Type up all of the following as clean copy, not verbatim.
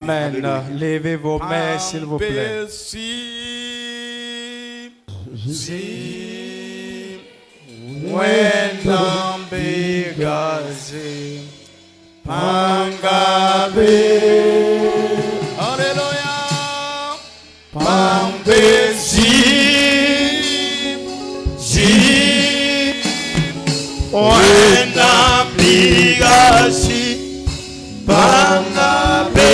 Amen. Levez vos mains, s'il vous plaît. Alléluia. Pambesi. Wenda bigasi bangabe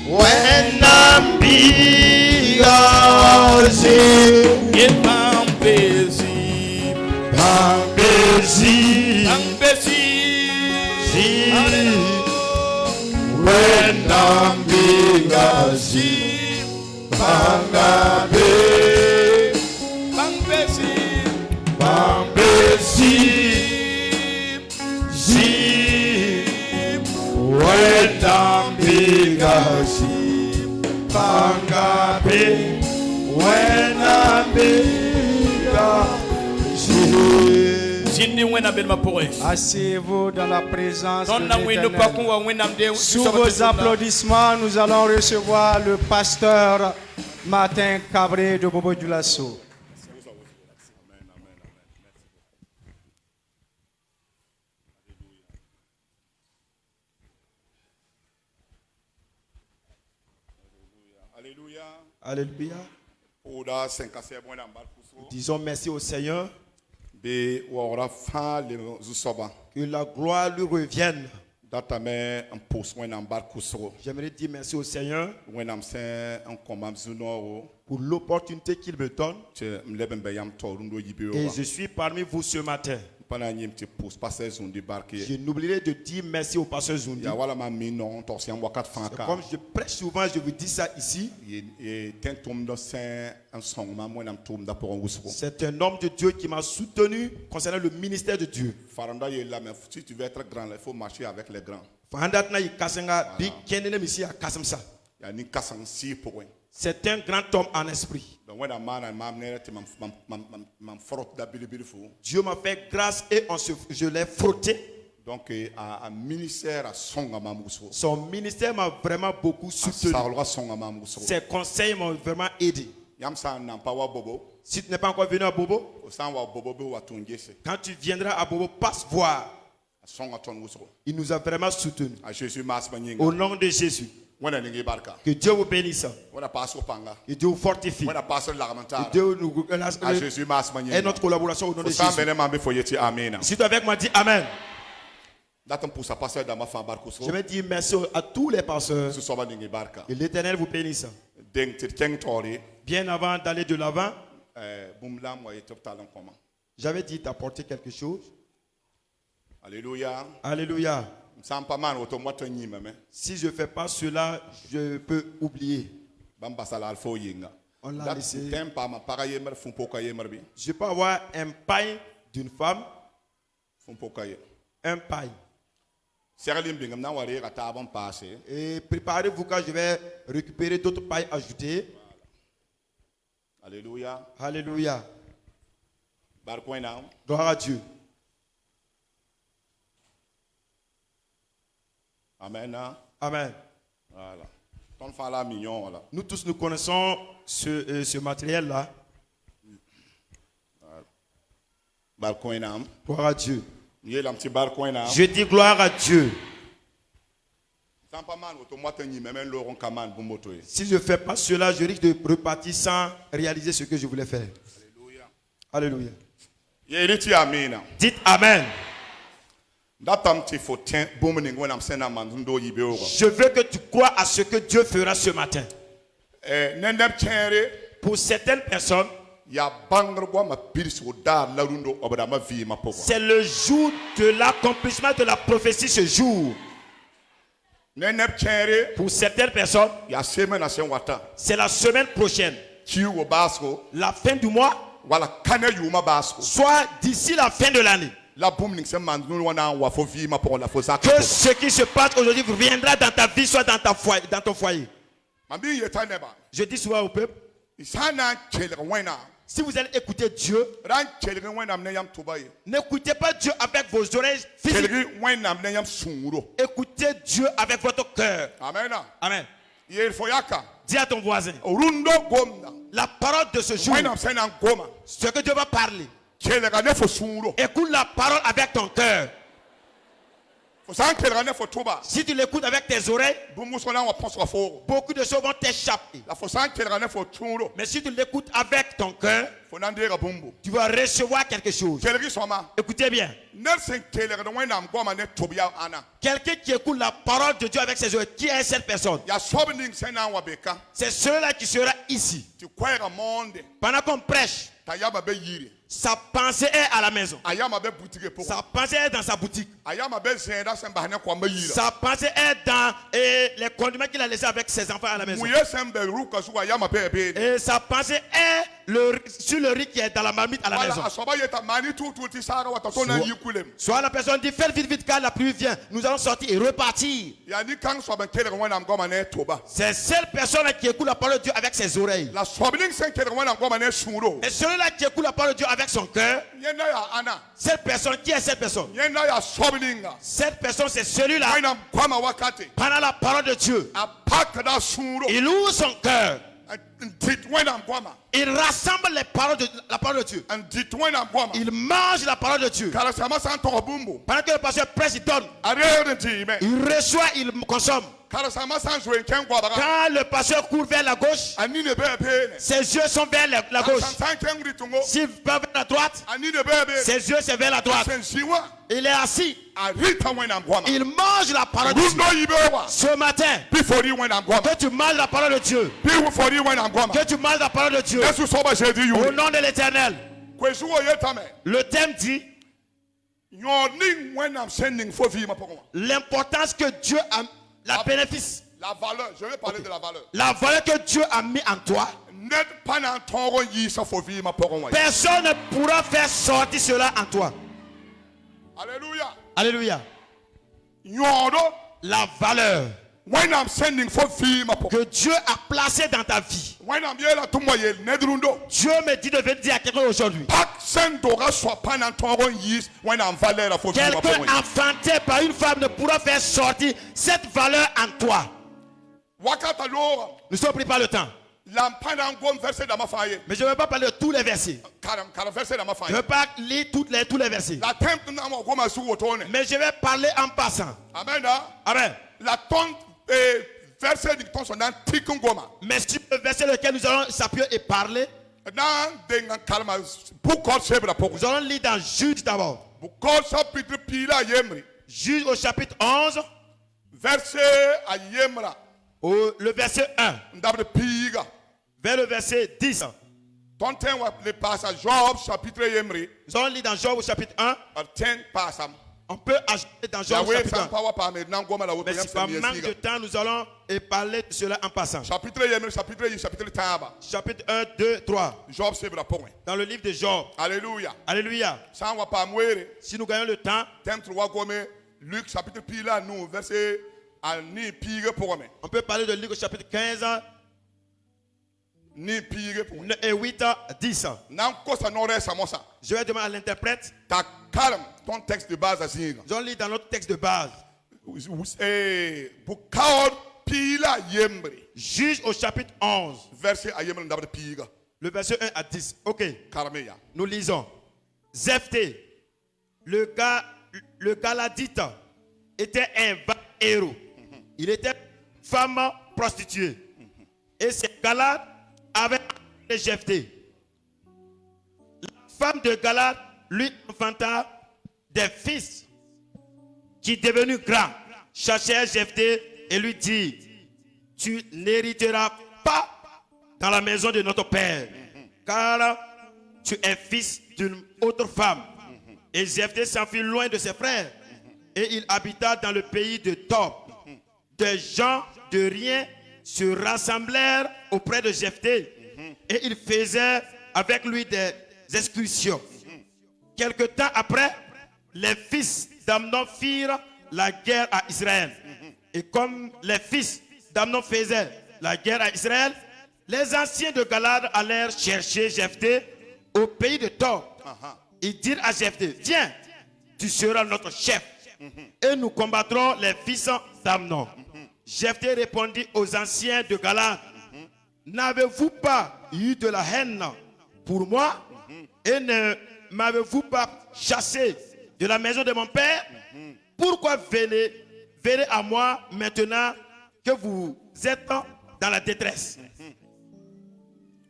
wenda bigasi pambesi pambesi pambesi wenda bigasi bangabe pambesi pambesi Asseyez-vous dans la présence de l'Éternel. Sous vos applaudissements, nous allons recevoir le pasteur Martin Cabré de Bobo-Dioulasso. Alléluia. Disons merci au Seigneur. Que la gloire lui revienne. J'aimerais dire merci au Seigneur pour l'opportunité qu'il me donne. Et je suis parmi vous ce matin. Je n'oublierai de dire merci au pasteur Zundi. Comme je prêche souvent, je vous dis ça ici. C'est un homme de Dieu qui m'a soutenu concernant le ministère de Dieu. Si tu veux être grand, il faut marcher avec les grands. C'est un grand homme en esprit. Dieu m'a fait grâce et je l'ai frotté. Donc, un ministère son ministère m'a vraiment beaucoup soutenu. Ses conseils m'ont vraiment aidé. Si tu n'es pas encore venu à Bobo, quand tu viendras à Bobo, passe voir. Il nous a vraiment soutenus. Au nom de Jésus. Que Dieu vous bénisse. Que Dieu vous fortifie. Que Dieu nous et notre collaboration au nom de Jésus. Si tu es avec moi, dis Amen. Je vais dire merci à tous les pasteurs. Que l'Éternel vous bénisse. Bien avant d'aller de l'avant, j'avais dit d'apporter quelque chose. Alléluia. Alléluia. Si je ne fais pas cela, je peux oublier. On l'a laissé. Je peux avoir un paille d'une femme. Un paille. Et préparez-vous quand je vais récupérer d'autres pailles ajoutées. Alléluia. Alléluia. Gloire à Dieu. Amen. Amen. Voilà. Nous tous nous connaissons ce matériel-là. Gloire à Dieu. Je dis gloire à Dieu. Si je ne fais pas cela, je risque de repartir sans réaliser ce que je voulais faire. Alléluia. Alléluia. Dites Amen. Je veux que tu crois à ce que Dieu fera ce matin. Pour certaines personnes, c'est le jour de l'accomplissement de la prophétie ce jour. Pour certaines personnes, c'est la semaine prochaine. La fin du mois, soit d'ici la fin de l'année. Que ce qui se passe aujourd'hui viendra dans ta vie, soit dans ton foyer. Je dis souvent au peuple, Si vous allez écouter Dieu, n'écoutez pas Dieu avec vos oreilles physiques. Écoutez Dieu avec votre cœur. Amen. Amen. Dis à ton voisin, la parole de ce jour, ce que Dieu va parler, écoute la parole avec ton cœur. Si tu l'écoutes avec tes oreilles, beaucoup de choses vont t'échapper. Mais si tu l'écoutes avec ton cœur, tu vas recevoir quelque chose. Écoutez bien. Quelqu'un qui écoute la parole de Dieu avec ses oreilles, qui est cette personne? C'est celui-là qui sera ici. Pendant qu'on prêche, sa pensée est à la maison. Sa pensée est dans sa boutique. Sa pensée est dans les condiments qu'il a laissés avec ses enfants à la maison. Et sa pensée est sur le riz qui est dans la marmite à la maison. Soit la personne dit fais vite car la pluie vient. Nous allons sortir et repartir. C'est cette personne qui écoute la parole de Dieu avec ses oreilles. Et celui-là qui écoute la parole de Dieu avec son cœur. Cette personne, qui est cette personne? Cette personne, c'est celui-là. Pendant la parole de Dieu, il ouvre son cœur. Il rassemble la parole de Dieu. Il mange la parole de Dieu. Pendant que le pasteur prêche, il donne. Il reçoit, il consomme. Quand le pasteur court vers la gauche, ses yeux sont vers la gauche. S'il va vers la droite, ses yeux sont vers la droite. Il est assis. Il mange la parole de Dieu. Ce matin, que tu manges la parole de Dieu. Que tu manges la parole de Dieu. Au nom de l'Éternel. Le thème dit l'importance que Dieu a. La bénéfice. La valeur, je vais parler de la valeur. La valeur que Dieu a mis en toi. Personne ne pourra faire sortir cela en toi. Alléluia. Alléluia. La valeur que Dieu a placée dans ta vie. Dieu me dit de venir dire à quelqu'un aujourd'hui. Quelqu'un enfanté par une femme ne pourra faire sortir cette valeur en toi. Nous sommes pris par le temps. Mais je ne vais pas parler de tous les versets. Je ne vais pas lire tous les versets. Mais je vais parler en passant. Amen. Amen. Verset du temps sont dans Tikungoma. Mais sur le verset lequel nous allons s'appuyer et parler, nous allons lire dans Juge d'abord. Juge au chapitre 11, verset à Yemra. Le verset 1 vers le verset 10. Le passage Job chapitre Yemri. Nous allons lire dans Job au chapitre 1. On peut ajouter dans Job au chapitre 1. Mais si par manque de temps, nous allons parler de cela en passant. Chapitre 1, 2, 3. Job dans le livre de Job. Alléluia. Alléluia. Si nous gagnons le temps, Luc chapitre 1, verset on peut parler de Luc au chapitre 15 et 8 à 10. Je vais demander à l'interprète. Ton texte de base. Nous allons lire dans notre texte de base. Juge au chapitre 11. Le verset 1 à 10. Ok. Nous lisons. Zephthé, le Galadite, était un vaillant héros. Il était femme prostituée. Et ces Galades avaient appelé Jephthé. La femme de Galade lui enfanta des fils qui, devenus grands, cherchèrent Jephthé et lui dirent: tu n'hériteras pas dans la maison de notre père, car tu es fils d'une autre femme. Et Jephthé s'enfuit loin de ses frères, et il habita dans le pays de Tob. Des gens de rien se rassemblèrent auprès de Jephthé, et ils faisaient avec lui des excursions. Quelque temps après, les fils d'Amnon firent la guerre à Israël. Et comme les fils d'Amnon faisaient la guerre à Israël, les anciens de Galade allèrent chercher Jephthé au pays de Tob, ils dirent à Jephthé, viens, tu seras notre chef, et nous combattrons les fils d'Amnon. Jephthé répondit aux anciens de Galade, n'avez-vous pas eu de la haine pour moi, et ne m'avez-vous pas chassé de la maison de mon père? Pourquoi venez à moi maintenant que vous êtes dans la détresse?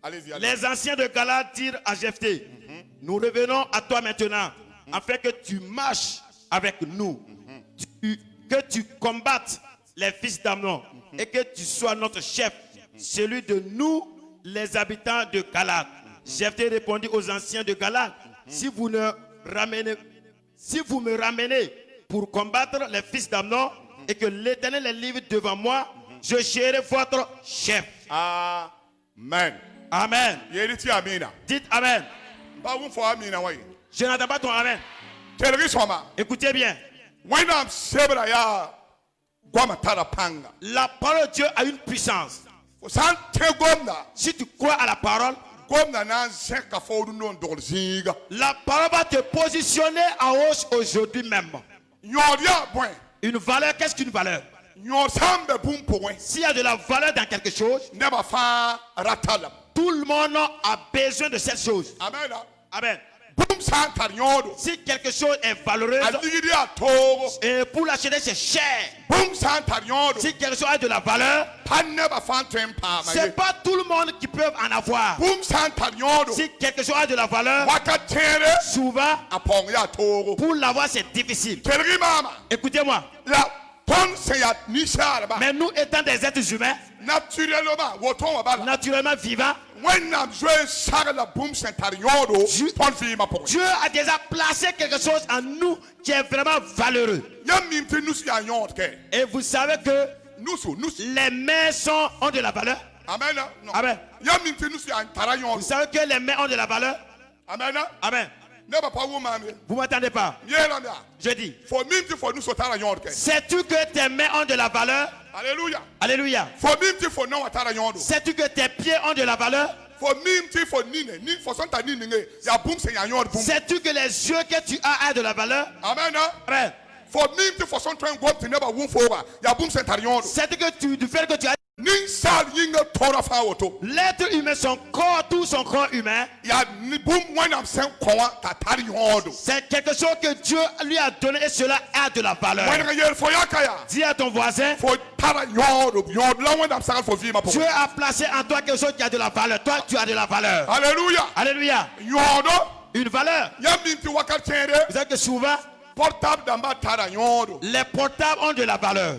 Allez-y. Les anciens de Galade dirent à Jephthé, nous revenons à toi maintenant, afin que tu marches avec nous, que tu combattes les fils d'Amnon, et que tu sois notre chef, celui de nous, les habitants de Galade. Jephthé répondit aux anciens de Galade, si vous me ramenez pour combattre les fils d'Amnon, et que l'Éternel les livre devant moi, je serai votre chef. Amen. Amen. Dites Amen. Je n'entends pas ton Amen. Écoutez bien. La parole de Dieu a une puissance. Si tu crois à la parole, la parole va te positionner en hausse aujourd'hui même. Une valeur, qu'est-ce qu'une valeur? S'il y a de la valeur dans quelque chose, tout le monde a besoin de cette chose. Amen. Amen. Si quelque chose est valeureux, et pour l'acheter c'est cher. Si quelque chose a de la valeur, c'est pas tout le monde qui peut en avoir. Si quelque chose a de la valeur, souvent pour l'avoir c'est difficile. Écoutez-moi. Mais nous étant des êtres humains, naturellement vivants, Dieu a déjà placé quelque chose en nous qui est vraiment valeureux. Et vous savez que les mains ont de la valeur. Amen. Amen. Vous savez que les mains ont de la valeur. Amen. Amen. Vous m'entendez pas? Je dis. Sais-tu que tes mains ont de la valeur? Alléluia. Alléluia. Sais-tu que tes pieds ont de la valeur? Sais-tu que les yeux que tu as de la valeur? Amen. Amen. Sais-tu que du fait que tu as l'être humain, son corps, tout son corps humain, c'est quelque chose que Dieu lui a donné et cela a de la valeur. Dis à ton voisin, Dieu a placé en toi quelque chose qui a de la valeur. Toi, tu as de la valeur. Alléluia. Alléluia. Une valeur. Vous savez que souvent, les portables ont de la valeur.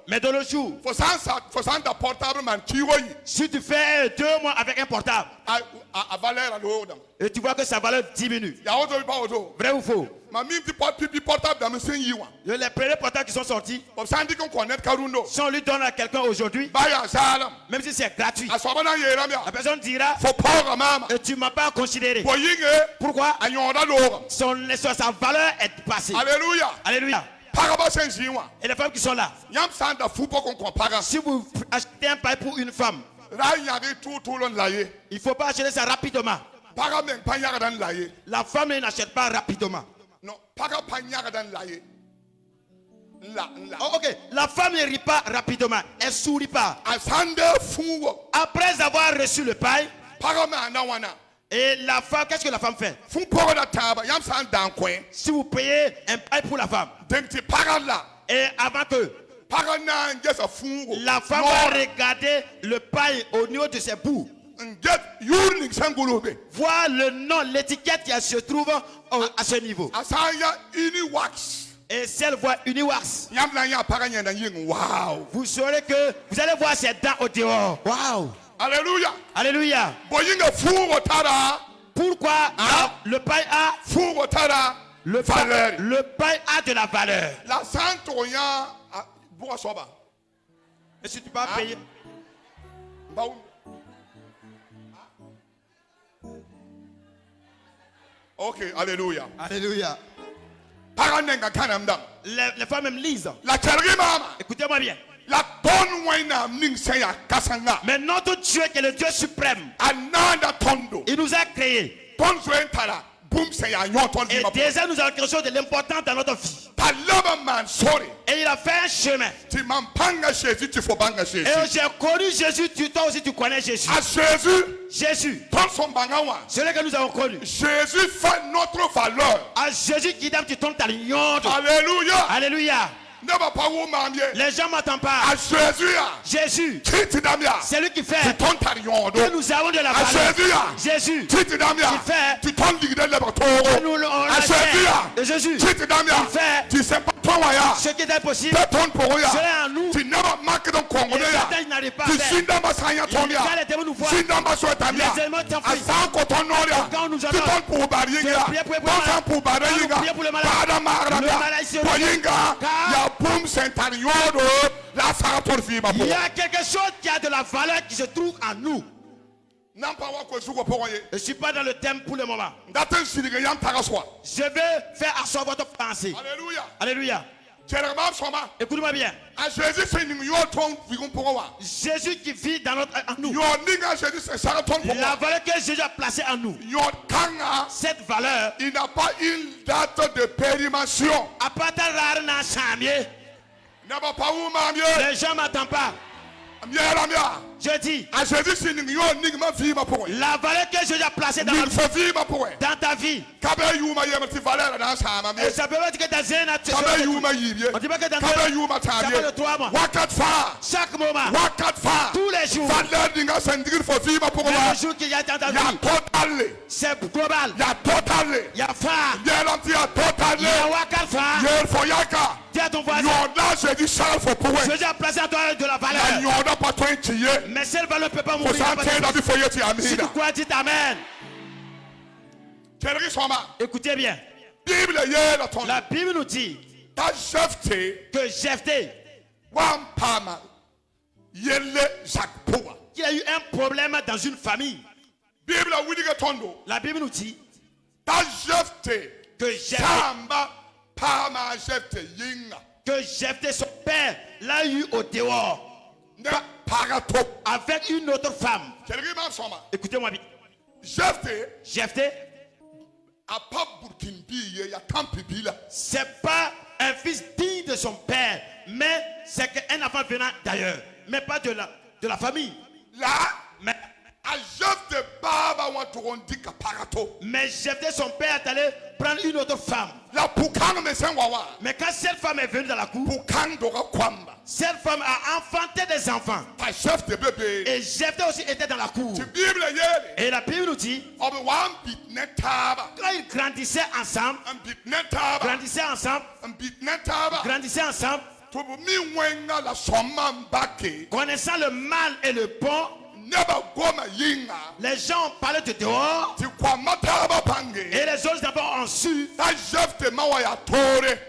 Mais dans le jour, si tu fais 2 mois avec un portable et tu vois que sa valeur diminue, vrai ou faux? Les premiers portables qui sont sortis, si on lui donne à quelqu'un aujourd'hui, même si c'est gratuit, la personne dira, et tu ne m'as pas considéré. Pourquoi? Sa valeur est passée. Alléluia. Alléluia. Et les femmes qui sont là, si vous achetez un paille pour une femme, il ne faut pas acheter ça rapidement. La femme n'achète pas rapidement. Non. Oh, ok, la femme ne rit pas rapidement, elle ne sourit pas. Après avoir reçu le paille, et la femme, qu'est-ce que la femme fait? Si vous payez un paille pour la femme, et avant que la femme va regarder le paille au niveau de ses bouts, voir le nom, l'étiquette qui se trouve à ce niveau. Et si elle voit Uniwax, vous saurez que vous allez voir ses dents au dehors. Waouh! Alléluia. Alléluia. Pourquoi le paille a le paille a de la valeur? Et si tu peux payer. Ok, alléluia. Alléluia. Les femmes même lisent. Écoutez-moi bien. Mais notre Dieu qui est le Dieu suprême, il nous a créés. Et déjà nous avons quelque chose de l'important dans notre vie. Et il a fait un chemin. Et j'ai connu Jésus, toi aussi tu connais Jésus. Jésus, celui que nous avons connu. Jésus fait notre valeur. À Jésus qui donne tu tombes ta ligne. Alléluia. Alléluia. Les gens ne m'entendent pas. Jésus, c'est lui qui fait que nous avons de la valeur. Jésus, qui fait que nous l'achète. Jésus, qui fait ce qui est impossible. C'est en nous. Et Satan n'arrive pas à faire. Quand les démons nous voient, les éléments t'enfuient. Quand nous allons prier pour le malade ici, il y a quelque chose qui a de la valeur qui se trouve en nous. Je ne suis pas dans le thème pour le moment. Je vais faire asseoir votre pensée. Alléluia. Alléluia. Écoute-moi bien. Jésus qui vit dans notre, en nous. La valeur que Jésus a placée en nous. Cette valeur, il n'a pas une date de périmation. Les gens ne m'entendent pas. Je dis, la valeur que Jésus a placée dans ta vie. Et ça peut être que dans un an, on dit pas que dans ça fait 3 mois. Chaque moment, tous les jours, le jour qu'il y a dans ta vie, c'est global. Il y a phare. Il y a wakal. Dis à ton voisin, Jésus a placé à toi de la valeur. Mais cette valeur ne peut pas mourir. Si tu crois, dis Amen. Écoutez bien. La Bible nous dit que Jephthé, qu'il a eu un problème dans une famille. La Bible nous dit que Jephthé, son père, l'a eu au dehors avec une autre femme. Écoutez-moi bien. Jephthé, c'est pas un fils digne de son père, mais c'est un enfant venant d'ailleurs, mais pas de la famille. Mais Jephthé, son père, est allé prendre une autre femme. Mais quand cette femme est venue dans la cour, cette femme a enfanté des enfants. Et Jephthé aussi était dans la cour. Et la Bible nous dit, quand ils grandissaient ensemble, connaissant le mal et le bon, les gens ont parlé de dehors et les autres d'abord ont su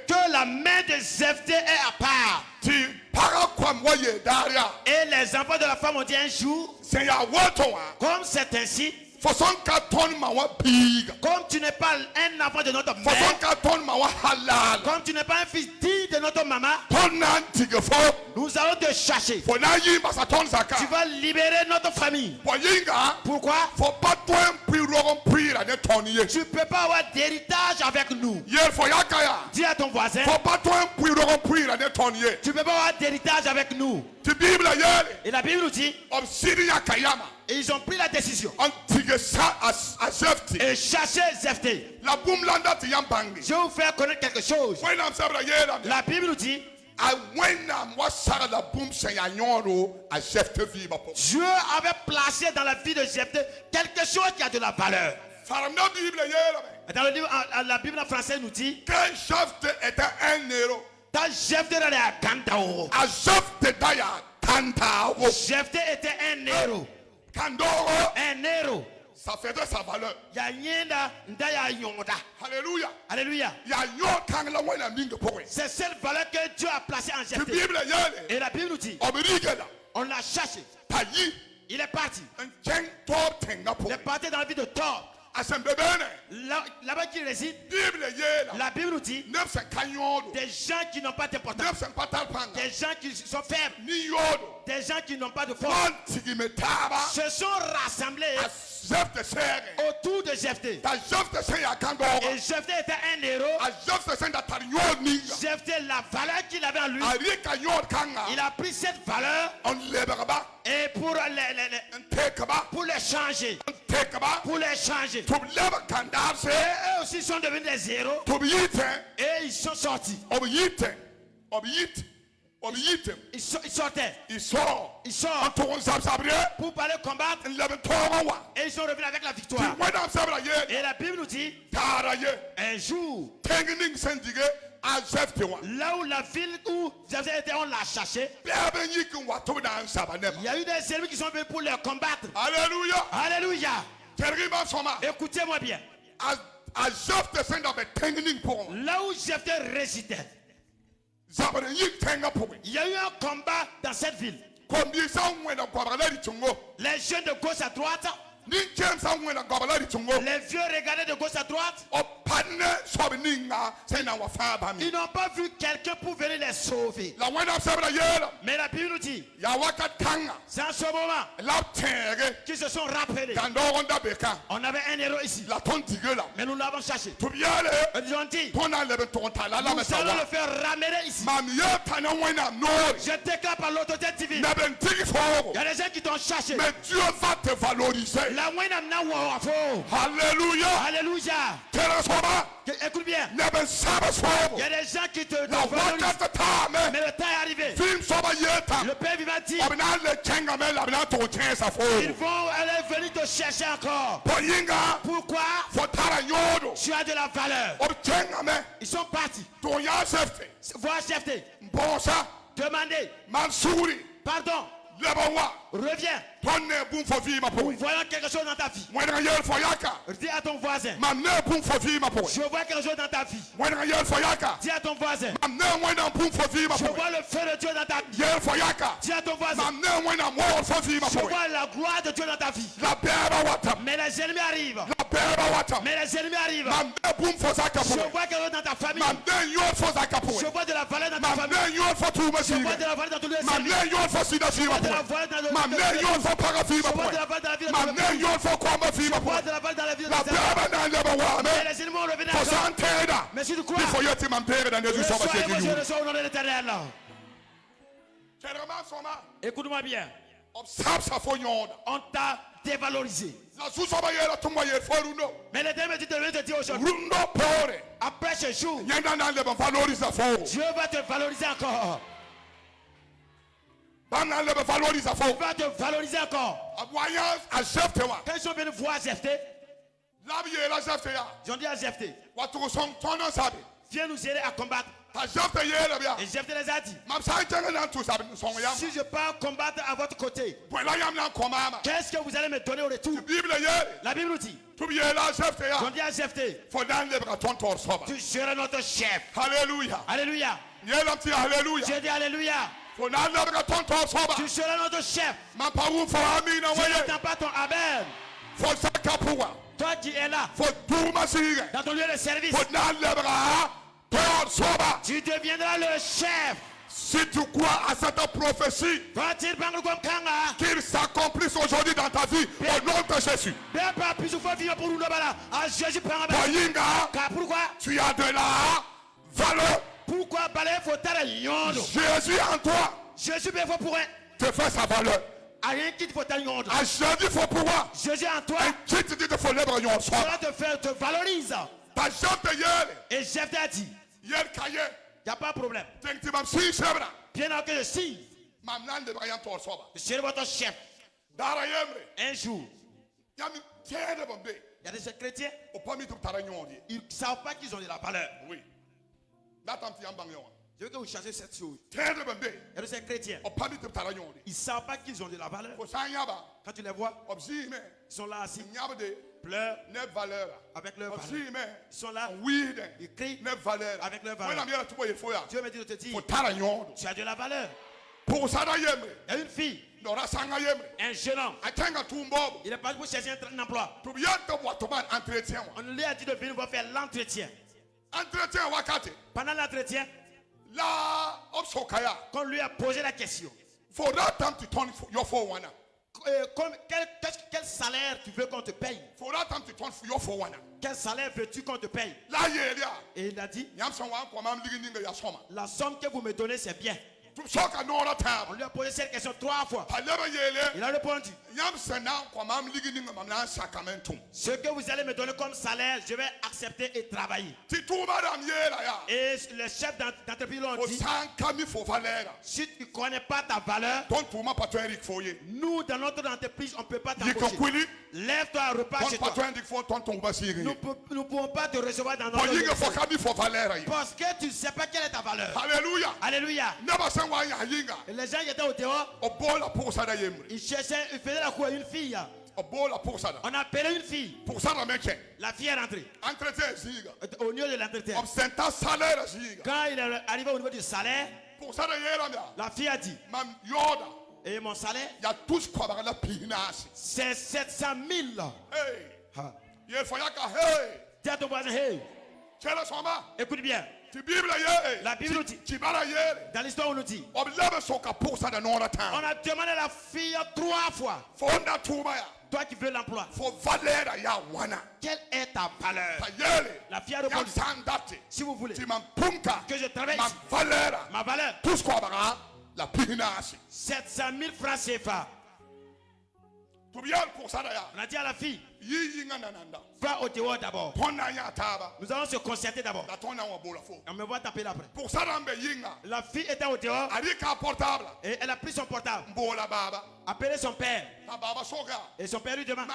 que la main de Jephthé est à part. Et les enfants de la femme ont dit un jour, comme c'est ainsi, comme tu n'es pas un enfant de notre mère, comme tu n'es pas un fils digne de notre maman, nous allons te chercher. Tu vas libérer notre famille. Pourquoi? Tu ne peux pas avoir d'héritage avec nous. Dis à ton voisin, tu ne peux pas avoir d'héritage avec nous. Et la Bible nous dit, et ils ont pris la décision et chercher Jephthé. Je vais vous faire connaître quelque chose. La Bible nous dit, Dieu avait placé dans la vie de Jephthé quelque chose qui a de la valeur. Dans le livre, la Bible en français nous dit que Jephthé était un héros. Jephthé était un héros. Un héros. Ça faisait sa valeur. Alléluia. Alléluia. C'est cette valeur que Dieu a placée en Jephthé. Et la Bible nous dit, on l'a cherché. Il est parti. Il est parti dans la vie de Thor. Là-bas qui réside, la Bible nous dit des gens qui n'ont pas d'importance, des gens qui sont faibles, des gens qui n'ont pas de force, se sont rassemblés autour de Jephthé. Et Jephthé était un héros. Jephthé, la valeur qu'il avait en lui, il a pris cette valeur et pour les changer. Pour les changer. Et eux aussi sont devenus des héros. Et ils sont sortis. Ils sortaient. Ils sortent pour aller combattre. Et ils sont revenus avec la victoire. Et la Bible nous dit un jour, là où la ville où Jephthé était, on l'a cherché. Il y a eu des ennemis qui sont venus pour les combattre. Alléluia. Alléluia. Écoutez-moi bien. Là où Jephthé résidait, il y a eu un combat dans cette ville. Les jeunes de gauche à droite, les vieux regardaient de gauche à droite. Ils n'ont pas vu quelqu'un pour venir les sauver. Mais la Bible nous dit, c'est en ce moment qu'ils se sont rappelés. On avait un héros ici, mais nous l'avons cherché. Ils ont dit, nous allons le faire ramener ici. Je déclare par l'autorité divine, il y a des gens qui t'ont cherché. Mais Dieu va te valoriser. Alléluia. Alléluia. Écoute bien. Il y a des gens qui te valorisent. Mais le temps est arrivé. Le Père vivant dit, ils vont aller venir te chercher encore. Pourquoi? Tu as de la valeur. Ils sont partis. Voir Jephthé. Demandez. Pardon. Reviens. Voyons quelque chose dans ta vie. Dis à ton voisin. Je vois quelque chose dans ta vie. Dis à ton voisin. Je vois le feu de Dieu dans ta vie. Dis à ton voisin. Je vois la gloire de Dieu dans ta vie. Mais les ennemis arrivent. Je vois quelque chose dans ta famille. Je vois de la valeur dans ta famille. Je vois de la valeur dans ton lieu de service. Je vois de la valeur dans le lieu de service. Je vois de la valeur dans la vie de ton pays. Je vois de la valeur dans la vie de ton pays. Mais les ennemis vont revenir encore. Mais si tu crois, reçois au nom de l'Éternel. Écoute-moi bien. On t'a dévalorisé. Mais l'Éternel me dit de te dire aujourd'hui, après ce jour, Dieu va te valoriser encore. Il va te valoriser encore. Quand ils sont venus voir Jephthé, ils ont dit à Jephthé, viens nous aider à combattre. Et Jephthé les a dit, si je pars combattre à votre côté, qu'est-ce que vous allez me donner au retour? La Bible nous dit, ils ont dit à Jephthé, tu seras notre chef. Alléluia. Alléluia. J'ai dit alléluia. Tu seras notre chef. Tu n'attends pas ton Abel. Toi qui es là, dans ton lieu de service, tu deviendras le chef. Si tu crois à cette prophétie, qu'il s'accomplisse aujourd'hui dans ta vie, au nom de Jésus. Pourquoi? Tu as de la valeur. Pourquoi Jésus en toi, Jésus te fait sa valeur. À Jésus faut pouvoir. Jésus en toi, cela te valorise. Et Jephthé a dit, il n'y a pas de problème. Bien que je signe, je serai votre chef. Un jour, il y a des chrétiens, ils ne savent pas qu'ils ont de la valeur. Oui. Je veux que vous cherchez cette chose. Il y a de ces chrétiens, ils ne savent pas qu'ils ont de la valeur. Quand tu les vois, ils sont là assis, pleurent avec leur valeur. Ils sont là, ils crient avec leur valeur. Dieu me dit de te dire, tu as de la valeur. Il y a une fille, Un jeune homme. Il est parti pour chercher un emploi. On lui a dit de venir pour faire l'entretien. Pendant l'entretien, qu'on lui a posé la question. Quel salaire tu veux qu'on te paye? Quel salaire veux-tu qu'on te paye? Et il a dit, la somme que vous me donnez, c'est bien. On lui a posé cette question 3 fois. Il a répondu, ce que vous allez me donner comme salaire, je vais accepter et travailler. Et le chef d'entreprise lui a dit, si tu ne connais pas ta valeur, nous dans notre entreprise, on ne peut pas t'embaucher. Lève-toi, repars chez toi. Nous ne pouvons pas te recevoir dans notre entreprise. Parce que tu ne sais pas quelle est ta valeur. Alléluia. Alléluia. Et les gens qui étaient au dehors, ils cherchaient, ils faisaient la cour à une fille. On a appelé une fille. La fille est rentrée. Au niveau de l'entretien. Quand il est arrivé au niveau du salaire, la fille a dit, et mon salaire, c'est 700 000. Dis à ton voisin, hey. Écoute bien. La Bible nous dit, dans l'histoire on nous dit, on a demandé à la fille 3 fois. Toi qui veux l'emploi, quelle est ta valeur? La fille a répondu, si vous voulez que je travaille ici, ma valeur, 700 000 francs CFA. On a dit à la fille, va au dehors d'abord. Nous allons se concerter d'abord. On me voit taper après. La fille était au dehors et elle a pris son portable. Appelé son père. Et son père lui demande,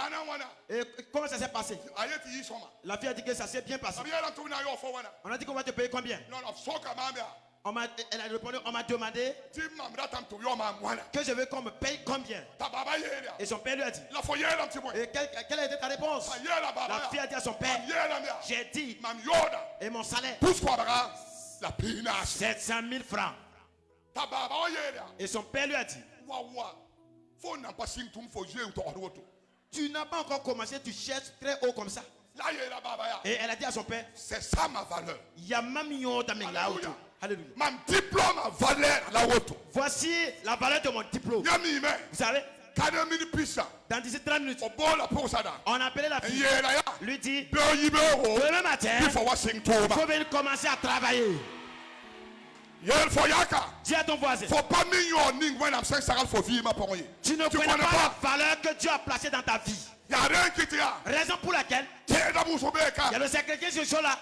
et comment ça s'est passé? La fille a dit que ça s'est bien passé. On a dit qu'on va te payer combien? Elle a répondu, on m'a demandé que je veux qu'on me paye combien. Et son père lui a dit, et quelle a été ta réponse? La fille a dit à son père, j'ai dit, et mon salaire, 700 000 francs. Et son père lui a dit, tu n'as pas encore commencé, tu cherches très haut comme ça. Et elle a dit à son père, c'est ça ma valeur. Alléluia. Mon diplôme a valeur là haut. Voici la valeur de mon diplôme. Vous savez, dans 30 minutes, on a appelé la fille. Lui dit, demain matin, il faut venir commencer à travailler. Dis à ton voisin, tu ne connais pas la valeur que Dieu a placée dans ta vie. Il n'y a rien qui tient. Raison pour laquelle il y a le secrétaire sur ce show là.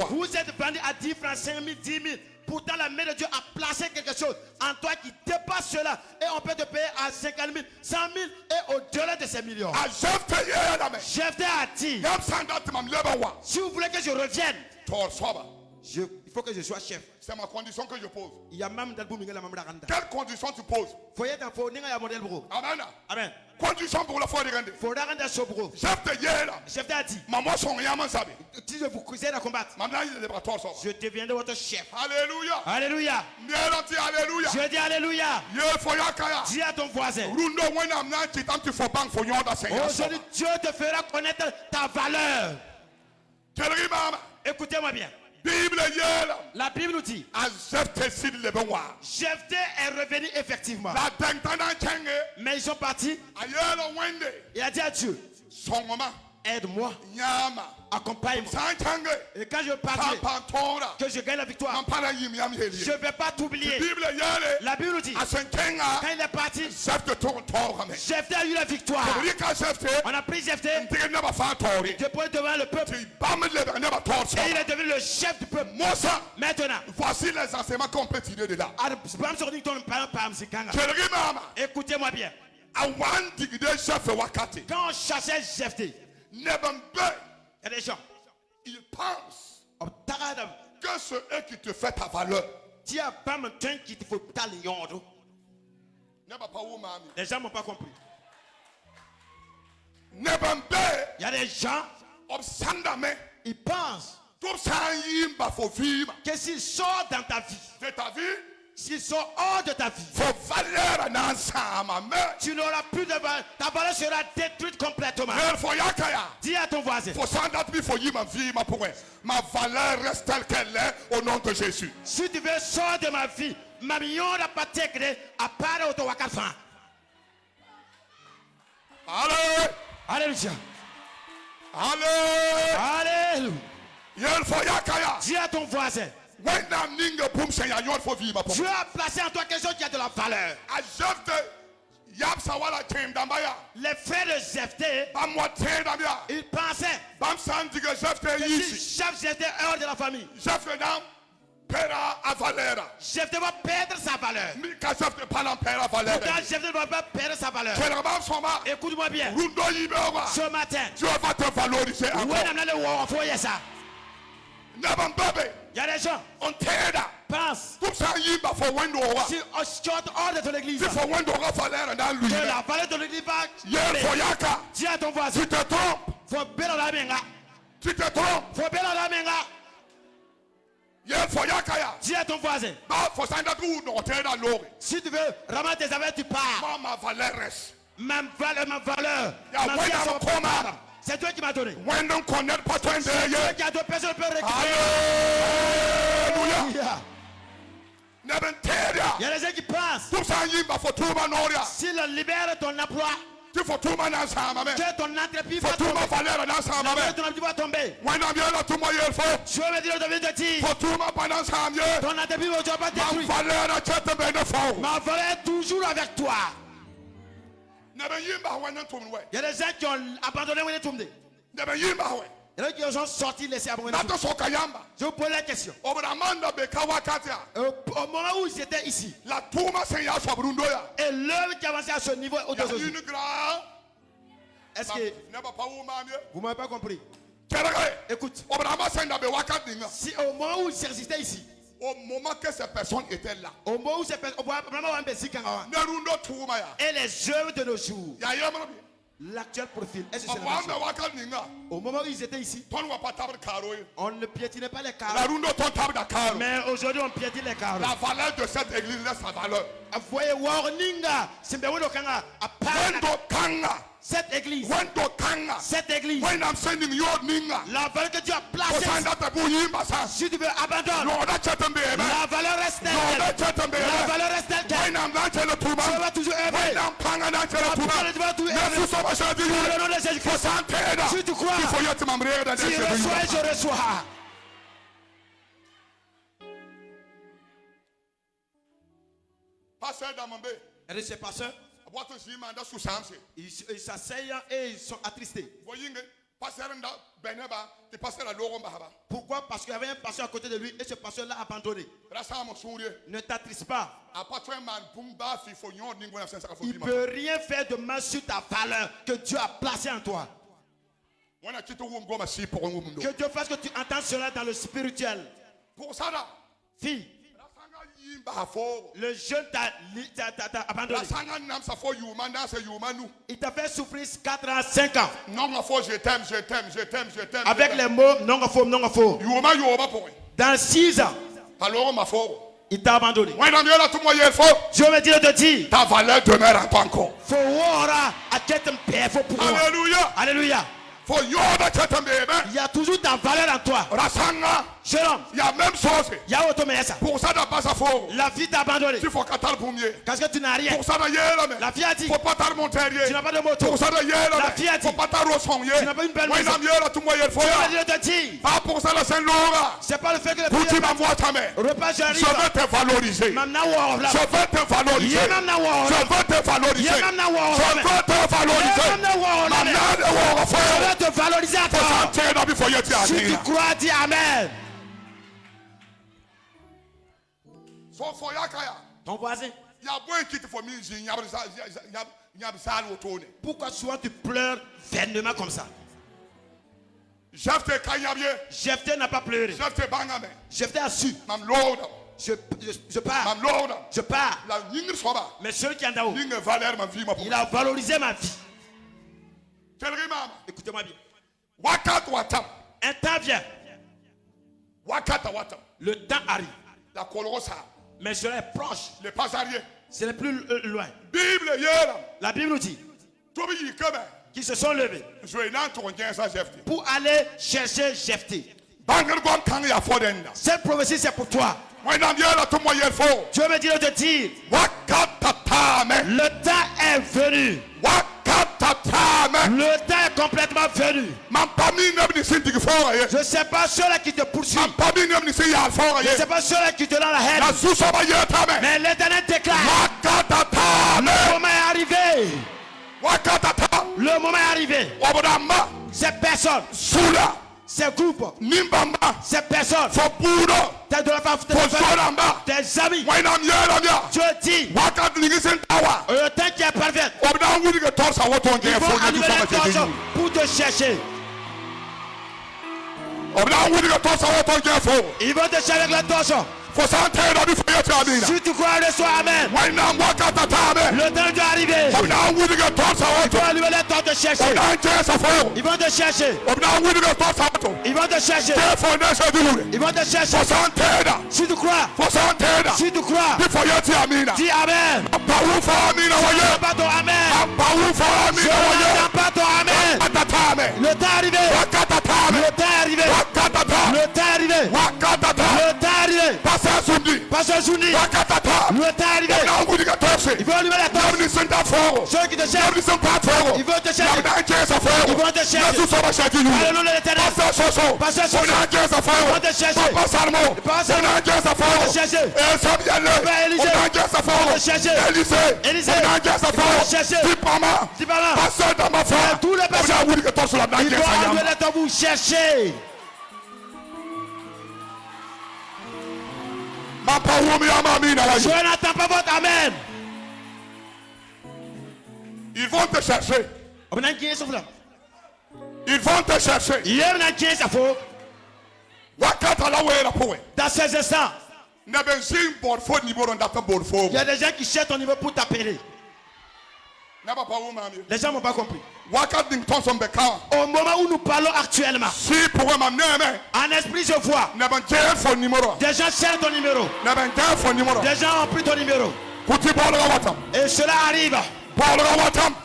Vous êtes vendu à 10 francs, 5 000, 10 000. Pourtant, la main de Dieu a placé quelque chose en toi qui dépasse cela. Et on peut te payer à 50 000, 100 000 et au-delà de ces millions. Jephthé a dit, si vous voulez que je revienne, il faut que je sois chef. C'est ma condition que je pose. Quelle condition tu poses? Amen. Amen. Condition pour la foi de Rende. Jephthé a dit, si je vous cousez à combattre, je deviendrai votre chef. Alléluia. Alléluia. Je dis alléluia. Dis à ton voisin, aujourd'hui Dieu te fera connaître ta valeur. Écoutez-moi bien. La Bible nous dit, Jephthé est revenu effectivement. Mais ils sont partis. Il a dit à Dieu, aide-moi, accompagne-moi. Et quand je partirai, que je gagne la victoire, je ne vais pas t'oublier. La Bible nous dit, quand il est parti, Jephthé a eu la victoire. On a pris Jephthé, déployé devant le peuple, et il est devenu le chef du peuple. Maintenant, voici les enseignements qu'on peut tirer de là. Écoutez-moi bien. Quand on chassait Jephthé, il y a des gens, ils pensent que c'est eux qui te fait ta valeur. Les gens n'ont pas compris. Il y a des gens, ils pensent que s'ils sortent dans ta vie, s'ils sont hors de ta vie, tu n'auras plus de valeur. Ta valeur sera détruite complètement. Dis à ton voisin. Ma valeur reste telle qu'elle est au nom de Jésus. Si tu veux sortir de ma vie, ma million n'a pas técré à part au Tawakafan. Alléluia. Alléluia. Dis à ton voisin. Dieu a placé en toi quelque chose qui a de la valeur. Les frères de Jephthé, ils pensaient que si chef Jephthé est hors de la famille, Jephthé va perdre sa valeur. Pourtant, Jephthé ne va pas perdre sa valeur. Écoute-moi bien. Ce matin, Dieu va te valoriser. il y a des gens pensent si on sort hors de ton église, que la valeur de l'église va. Dis à ton voisin. Tu te trompes. Dis à ton voisin. Si tu veux ramasser tes affaires, tu pars. Ma valeur reste. Ma valeur. C'est toi qui m'as donné. C'est toi qui a donné. Personne ne peut récupérer. Alléluia. Il y a des gens qui pensent. S'il libère ton emploi, que ton entreprise va tomber. Ton entreprise va tomber. Je veux dire, je viens de dire. Ton entreprise ne va pas détruire. Ma valeur est toujours avec toi. Il y a des gens qui ont abandonné Winnetumde. Il y a des gens qui ont sorti, laissé abandonner. Je vous pose la question. Au moment où ils étaient ici, et l'œuvre qui avançait à ce niveau aujourd'hui. Est-ce que vous ne m'avez pas compris? Écoute. Si au moment où ils existaient ici, au moment que ces personnes étaient là, au moment où ces personnes, et les œuvres de nos jours, l'actuel profil, est-ce que c'est la même chose? Au moment où ils étaient ici, on ne piétinait pas les carreaux. Mais aujourd'hui on piétine les carreaux. La valeur de cette église reste sa valeur. Vous voyez, warninga, cette église, la valeur que Dieu a placée, si tu veux abandonner, la valeur reste telle quelle. La valeur reste telle quelle. Tu vas toujours aimer. Tu vas toujours aimer. Dans le nom de Jésus-Christ. Si tu crois, tu reçois et je reçois. Et ces pasteurs, ils s'asseyent et ils sont attristés. Pourquoi? Parce qu'il y avait un pasteur à côté de lui et ce pasteur l'a abandonné. Ne t'attriste pas. Il ne peut rien faire de mal sur ta valeur que Dieu a placée en toi. Que Dieu fasse que tu entends cela dans le spirituel. Fille, le jeune t'a abandonné. Il t'a fait souffrir 4 ans, 5 ans. Avec les mots non faux. Dans 6 ans, il t'a abandonné. Dieu me dit de te dire, ta valeur demeure en toi encore. Alléluia. Alléluia. Il y a toujours ta valeur en toi. Jeune homme, il y a même chose. Pour ça, la vie t'a abandonné. Parce que tu n'as rien. La vie a dit, tu n'as pas de moto. La vie a dit, tu n'as pas une belle maison. C'est pas le fait que le repas j'arrive. Je veux te valoriser. Je veux te valoriser. Je veux te valoriser. Je veux te valoriser à toi. Si tu crois, dis Amen. Ton voisin. Pourquoi souvent tu pleures vainement comme ça? Jephthé n'a pas pleuré. Jephthé a su. Je pars. Je pars. Mais celui qui est en haut, il a valorisé ma vie. Écoutez-moi bien. Un temps vient. Le temps arrive. Mais je est proche. Ce n'est plus loin. La Bible nous dit qu'ils se sont levés pour aller chercher Jephthé. Cette prophétie, c'est pour toi. Dieu me dit de te dire, le temps est venu. Le temps est complètement venu. Je ne sais pas ceux-là qui te poursuivent. Je ne sais pas ceux-là qui te donnent la haine. Mais l'Éternel déclare, le moment est arrivé. Le moment est arrivé. Ces personnes, ces groupes, ces personnes, tes amis, Dieu dit, le temps qui est parfait, ils vont allumer les torches pour te chercher. Ils vont te chercher avec les torches. Si tu crois, reçois amen. Le temps doit arriver. Tu vas allumer les torches de chercher. Ils vont te chercher. Ils vont te chercher. Ils vont te chercher. Si tu crois. Si tu crois. Dis amen. Je n'entends pas ton amen. Je n'entends pas ton amen. Le temps est arrivé. Le temps est arrivé. Le temps est arrivé. Le temps est arrivé. Pasteur Zundi, le temps est arrivé. Il veut allumer la torche. Ceux qui te cherchent, ils veulent te chercher. Ils vont te chercher. Alléluia l'Éternel. Pasteur Soso, ils vont te chercher. Pasteur Soso, te chercher. Élisée, ils vont te chercher. Élisée, ils vont te chercher. Dipama, tous les pasteurs, ils vont allumer la torche pour chercher. Je n'attends pas votre amen. Ils vont te chercher. Ils vont te chercher. Dans ces instants, il y a des gens qui cherchent ton niveau pour t'appeler. Les gens n'ont pas compris. Au moment où nous parlons actuellement, en esprit je vois des gens cherchent ton numéro. Des gens ont pris ton numéro. Et cela arrive.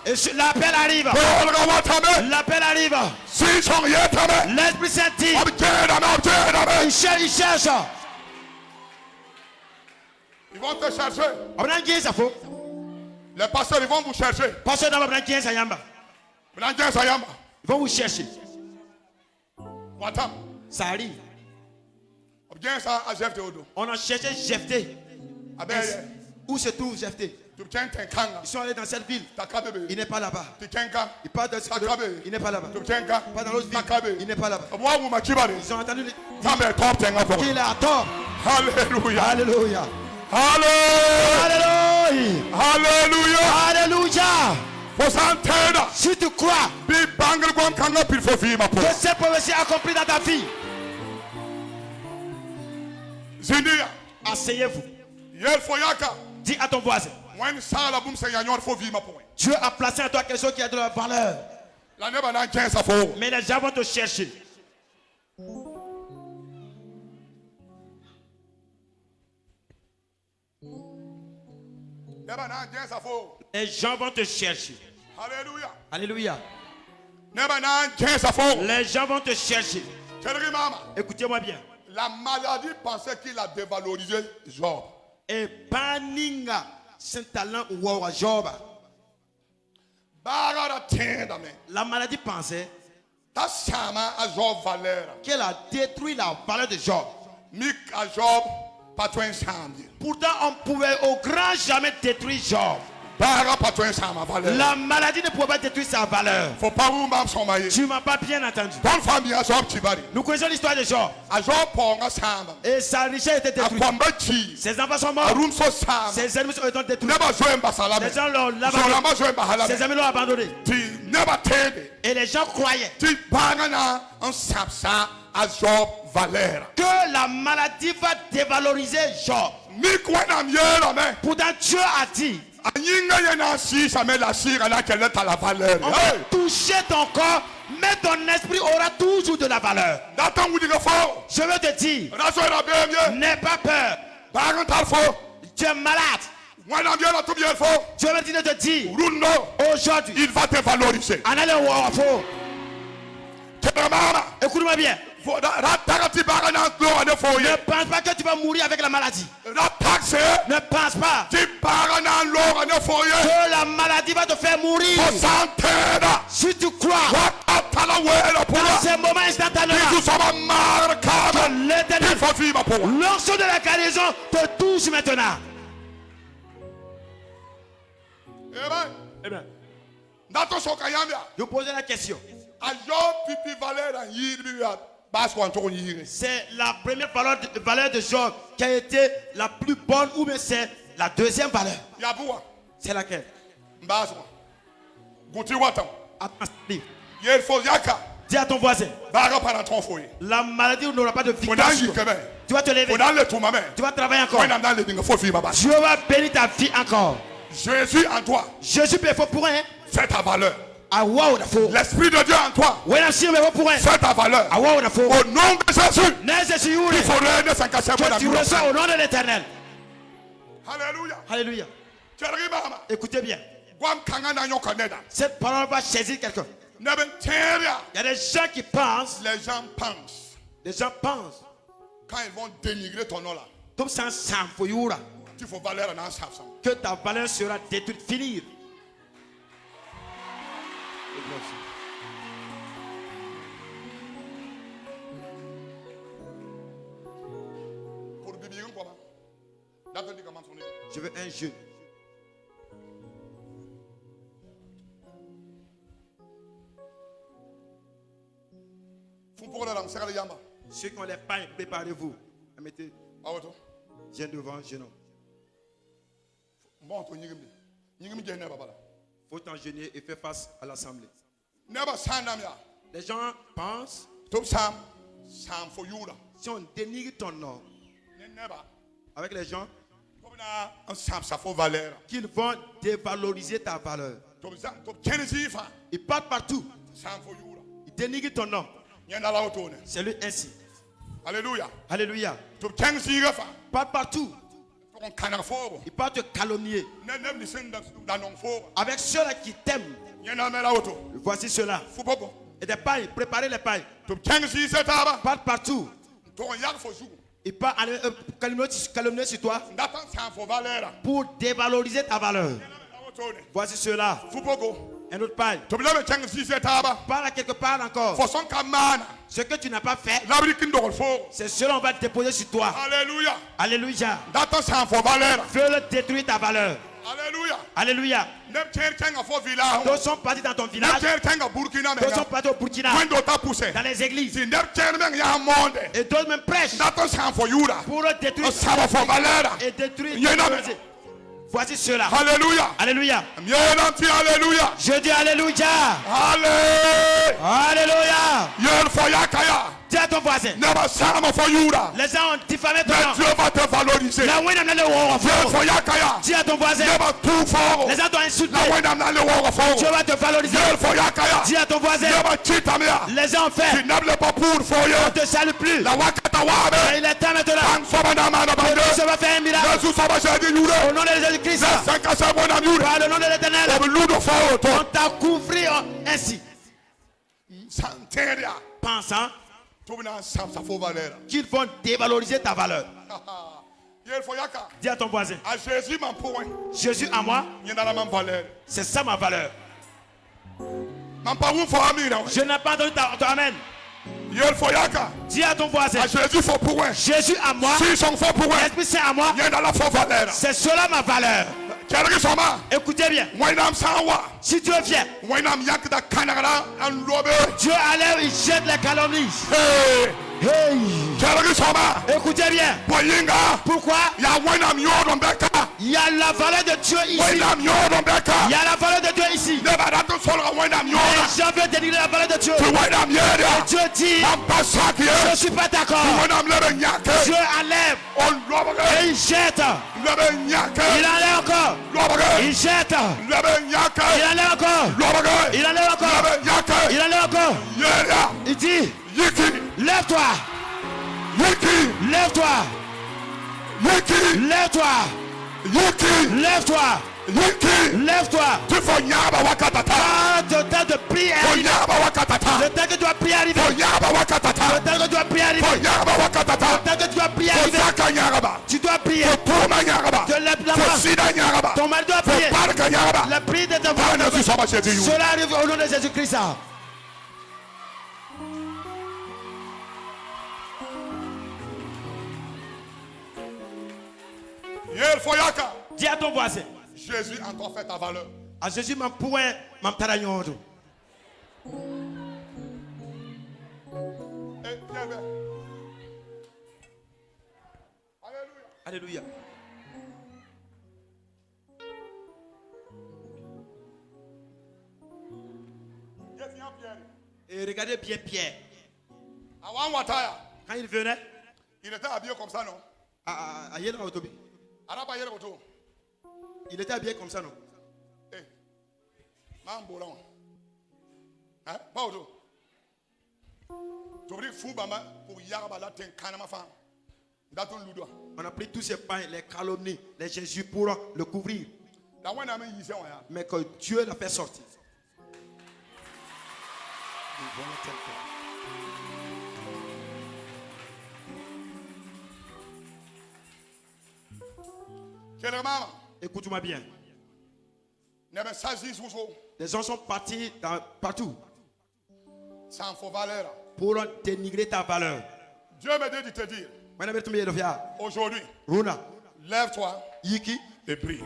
Et l'appel arrive. L'appel arrive. L'Esprit Saint dit, il cherche. Ils vont te chercher. Les pasteurs, ils vont vous chercher. Ils vont vous chercher. Ça arrive. On a cherché Jephthé. Où se trouve Jephthé? Ils sont allés dans cette ville. Il n'est pas là-bas. Il part de cette ville. Il n'est pas là-bas. Pas dans l'autre ville. Il n'est pas là-bas. Ils ont entendu qu'il est à tort. Alléluia. Alléluia. Alléluia. Alléluia. Alléluia. Si tu crois que cette prophétie accomplie dans ta vie, asseyez-vous. Dis à ton voisin, Dieu a placé en toi quelque chose qui a de la valeur. Mais les gens vont te chercher. Les gens vont te chercher. Alléluia. Alléluia. Les gens vont te chercher. Écoutez-moi bien. La maladie pensait qu'il a dévalorisé Job. Et paninga son talent ou Job. La maladie pensait qu'elle a détruit la valeur de Job. Pourtant, on pouvait au grand jamais détruire Job. La maladie ne pouvait pas détruire sa valeur. Tu ne m'as pas bien entendu. Nous connaissons l'histoire de Job. Et sa richesse était détruite. Ses enfants sont morts. Ses ennemis sont détruits. Les gens l'ont abandonné. Ses amis l'ont abandonné. Et les gens croyaient à Job valeur. Que la maladie va dévaloriser Job. Ni quoi n'a mieux la main. Pourtant Dieu a dit. On va toucher ton corps, mais ton esprit aura toujours de la valeur. Je veux te dire, n'aie pas peur. Tu es malade. Je veux te dire, aujourd'hui, il va te valoriser. Écoute-moi bien. Ne pense pas que tu vas mourir avec la maladie. Ne pense pas que la maladie va te faire mourir. Si tu crois, dans ces moments instantanés, que l'éternel, l'onction de la guérison te touche maintenant. Amen. Je posais la question. C'est la première valeur de Job qui a été la plus bonne, ou bien c'est la deuxième valeur. C'est laquelle? Dis à ton voisin, la maladie n'aura pas de victoire. Tu vas te lever. Tu vas travailler encore. Dieu va bénir ta vie encore. Jésus en toi. Jésus peut faire pour un. C'est ta valeur. L'Esprit de Dieu en toi. C'est ta valeur. Au nom de Jésus. Il faut que tu reçois au nom de l'Éternel. Alléluia. Alléluia. Écoutez bien. Cette parole va saisir quelqu'un. Il y a des gens qui pensent. Les gens pensent. Les gens pensent. Quand ils vont dénigrer ton nom là. Tu faut valeur que ta valeur sera détruite, finir. Je veux un jeune. Ceux qui ont les pains, préparez-vous. Mettez. Viens devant, jeune homme. Faut t'enjeûner et faire face à l'assemblée. Les gens pensent, si on dénigre ton nom avec les gens, qu'ils vont dévaloriser ta valeur. Ils partent partout. Ils dénigrent ton nom. C'est lui ainsi. Alléluia. Alléluia. Partent partout. Ils partent te calomnier. Avec ceux-là qui t'aiment. Voici ceux-là. Et des pailles, préparez les pailles. Partent partout. Ils partent calomnier sur toi pour dévaloriser ta valeur. Voici ceux-là. Un autre paille. Parle à quelque part encore. Ce que tu n'as pas fait, c'est cela on va déposer sur toi. Alléluia. Alléluia. Veux le détruire ta valeur. Alléluia. Alléluia. D'autres sont partis dans ton village. D'autres sont partis au Burkina. Dans les églises. Et d'autres même prêchent pour le détruire et détruire. Voici cela. Alléluia. Alléluia. Alléluia. Je dis alléluia. Alléluia. Alléluia. Dis à ton voisin. Les gens ont diffamé ton nom. Dieu va te valoriser. Dis à ton voisin. Les gens t'ont insulté. Dieu va te valoriser. Dis à ton voisin. Les gens ont fait. On ne te salue plus. Et il est temps maintenant. Dieu va faire un miracle. Au nom de Jésus-Christ. Par le nom de l'Éternel. On t'a couvert ainsi. Pensant qu'ils vont dévaloriser ta valeur. Dis à ton voisin. Jésus à moi, c'est ça ma valeur. Je n'ai pas entendu ton amen. Dis à ton voisin. Jésus à moi, l'Esprit Saint à moi, c'est cela ma valeur. Écoutez bien. Si Dieu vient, Dieu allait, il jette les calomnies. Hey. Écoutez bien. Pourquoi? Il y a la valeur de Dieu ici. Il y a la valeur de Dieu ici. Et je veux te dire la valeur de Dieu. Et Dieu dit, je ne suis pas d'accord. Dieu enlève. Et il jette. Il enlève encore. Il jette. Il enlève encore. Il enlève encore. Il enlève encore. Il dit, lève-toi. Lève-toi. Lève-toi. Lève-toi. Lève-toi. Le temps de prier arrive. Le temps que tu dois prier arrive. Le temps que tu dois prier arrive. Le temps que tu dois prier arrive. Tu dois prier. Tu lèves la main. Ton mari doit prier. La prière de ta voix. Cela arrive au nom de Jésus-Christ. Dis à ton voisin. Jésus a encore fait ta valeur. À Jésus m'a poué m'a taragnondo. Alléluia. Alléluia. Et regardez bien Pierre. Quand il venait, il était habillé comme ça, non? Il était habillé comme ça, non? On a pris tous ces pains, les calomnies, les Jésus pour le couvrir. Mais que Dieu l'a fait sortir. Écoute-moi bien. Les gens sont partis partout pour dénigrer ta valeur. Dieu me dit de te dire, aujourd'hui, lève-toi et prie.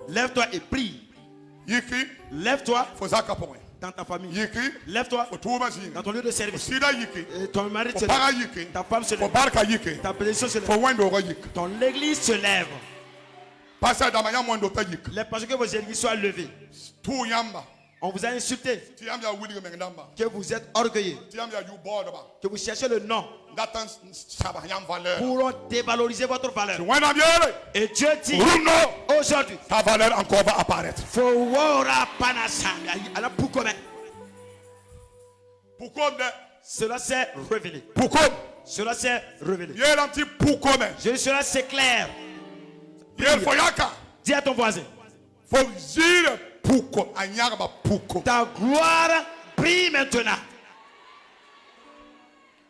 Lève-toi et prie. Lève-toi dans ta famille. Lève-toi dans ton lieu de service. Ton mari se lève. Ta femme se lève. Ta position se lève. Ton église se lève. Parce que vos églises soient levées. On vous a insulté. Que vous êtes orgueilleux. Que vous cherchez le nom. Pour dévaloriser votre valeur. Et Dieu dit aujourd'hui, ta valeur encore va apparaître. Cela s'est révélé. Cela s'est révélé. Cela c'est clair. Dis à ton voisin. Ta gloire brille maintenant.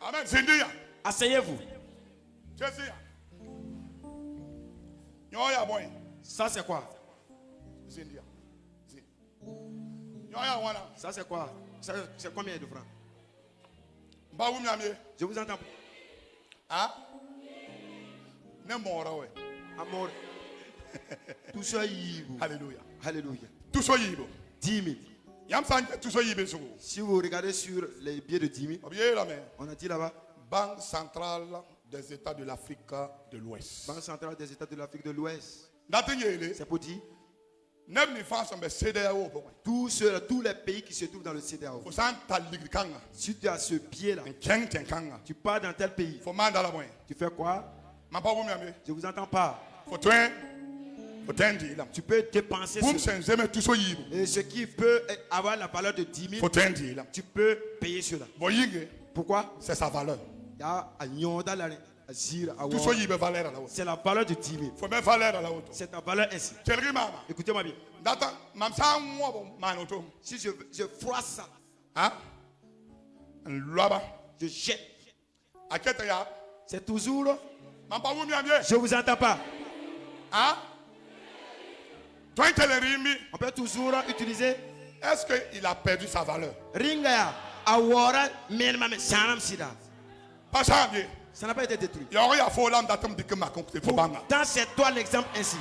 Amen. Asseyez-vous. Ça c'est quoi? Ça c'est quoi? C'est combien de francs? Je vous entends. Amour. Tout ça Alléluia. Alléluia. Tout ça 10 000. Si vous regardez sur les billets de 10 000, on a dit là-bas, Banque centrale des États de l'Afrique de l'Ouest. Banque centrale des États de l'Afrique de l'Ouest. C'est pour dire tous les pays qui se trouvent dans le CEDEAO. Si tu as ce pied-là, tu pars dans tel pays. Tu fais quoi? Je ne vous entends pas. Tu peux dépenser et ce qui peut avoir la valeur de 10 000, tu peux payer cela. Pourquoi? C'est sa valeur. C'est la valeur de 10 000. C'est ta valeur ainsi. Écoutez-moi bien. Si je froisse ça, je jette. C'est toujours. Je ne vous entends pas. On peut toujours utiliser. Est-ce qu'il a perdu sa valeur? Ça n'a pas été détruit. Pourtant, c'est toi l'exemple ainsi.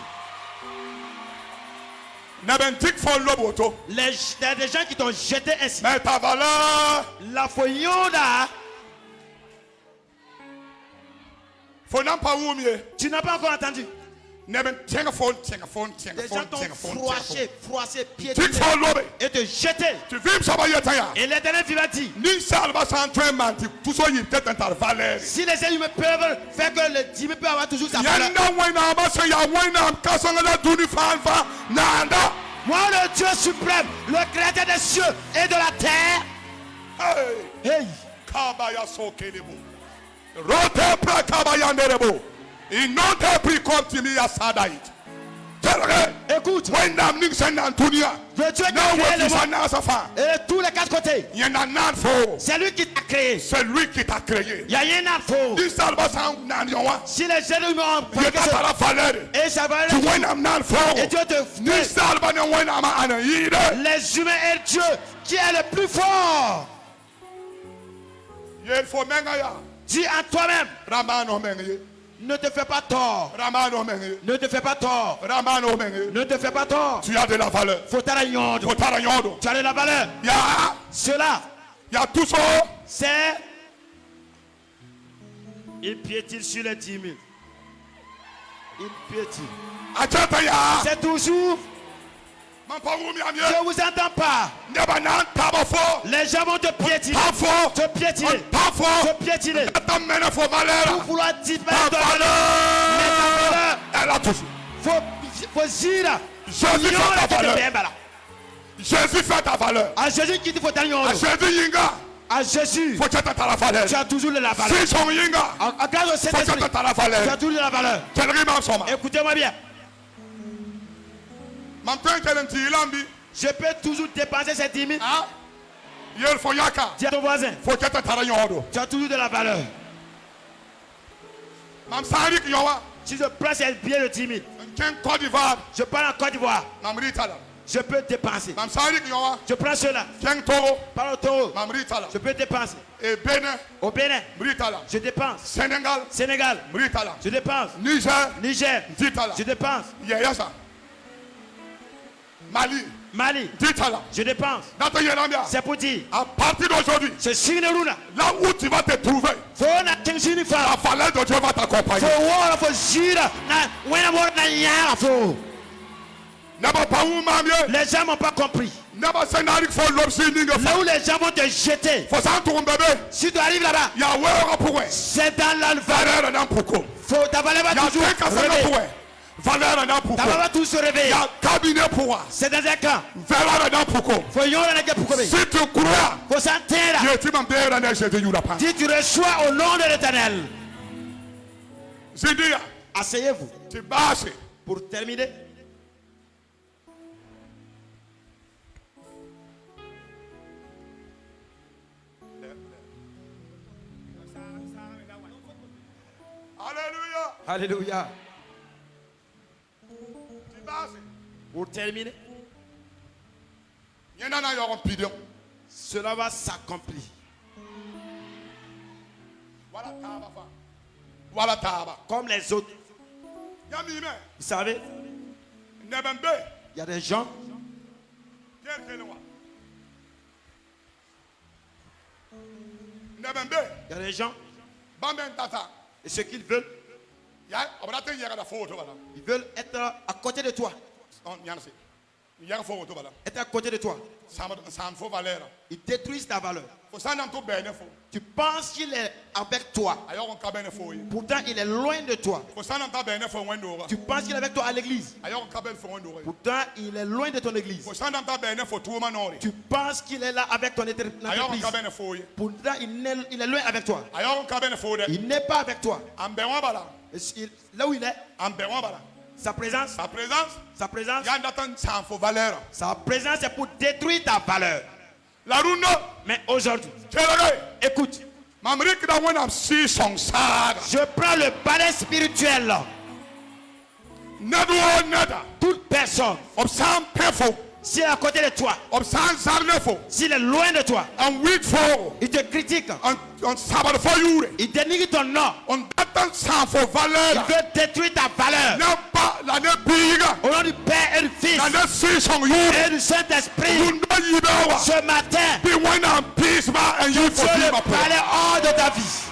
Il y a des gens qui t'ont jeté ainsi. Mais ta valeur, La foyonda, tu n'as pas encore entendu. Des gens t'ont froissé, piétiné et te jeté. Et l'Éternel va dire, si les humains peuvent faire que le dîme peut avoir toujours sa valeur. Moi, le Dieu suprême, le créateur des cieux et de la terre. Hey. Écoute, le Dieu qui a créé le monde et tous les quatre côtés, c'est lui qui t'a créé. Il y a rien à faux. Si les gens ont et ça va et Dieu te les humains et Dieu qui est le plus fort. Dis à toi-même, ne te fais pas tort. Ne te fais pas tort. Ne te fais pas tort. Tu as de la valeur. Tu as de la valeur. Cela, c'est. Il piétine sur les 10 000. Il piétine. C'est toujours. Je vous entends pas. Les gens vont te piétiner. Te piétiner. Te piétiner. Pour vouloir dire mais ta valeur. Elle a toujours. Faut dire. Jésus fait ta valeur. À Jésus qui dit faut t'aligner. À Jésus, tu as toujours de la valeur. À grâce au Saint-Esprit, tu as toujours de la valeur. Écoutez-moi bien. Je peux toujours dépenser ces 10 000. Dis à ton voisin. Tu as toujours de la valeur. Si je prends ces billets de 10 000, je pars en Côte d'Ivoire. Je peux dépenser. Je prends cela. Par le taureau. Je peux dépenser. Au Bénin. Je dépense. Sénégal. Je dépense. Niger. Je dépense. Mali. Je dépense. C'est pour dire. À partir d'aujourd'hui, c'est Signeruna. Là où tu vas te trouver, la valeur de Dieu va t'accompagner. Les gens n'ont pas compris. Là où les gens vont te jeter, si tu arrives là-bas, c'est dans la valeur. Ta valeur va toujours relever. Ta valeur va toujours se réveiller. C'est dans un camp. Si tu crois, dis tu reçois au nom de l'Éternel. Asseyez-vous. Pour terminer. Alléluia. Pour terminer, cela va s'accomplir. Comme les autres. Vous savez, il y a des gens. Il y a des gens. Et ce qu'ils veulent, ils veulent être à côté de toi. Être à côté de toi. Ils détruisent ta valeur. Tu penses qu'il est avec toi. Pourtant, il est loin de toi. Tu penses qu'il est avec toi à l'église. Pourtant, il est loin de ton église. Tu penses qu'il est là avec ton église. Pourtant, il est loin avec toi. Il n'est pas avec toi. Là où il est, sa présence, c'est pour détruire ta valeur. Mais aujourd'hui, écoute, je prends le balai spirituel. Toute personne, s'il est à côté de toi, s'il est loin de toi, il te critique, il dénigre ton nom, il veut détruire ta valeur. Au nom du Père et du Fils et du Saint-Esprit, ce matin, Be one and peace, man, and you Dieu forgive le my prayer. balai hors de ta vie.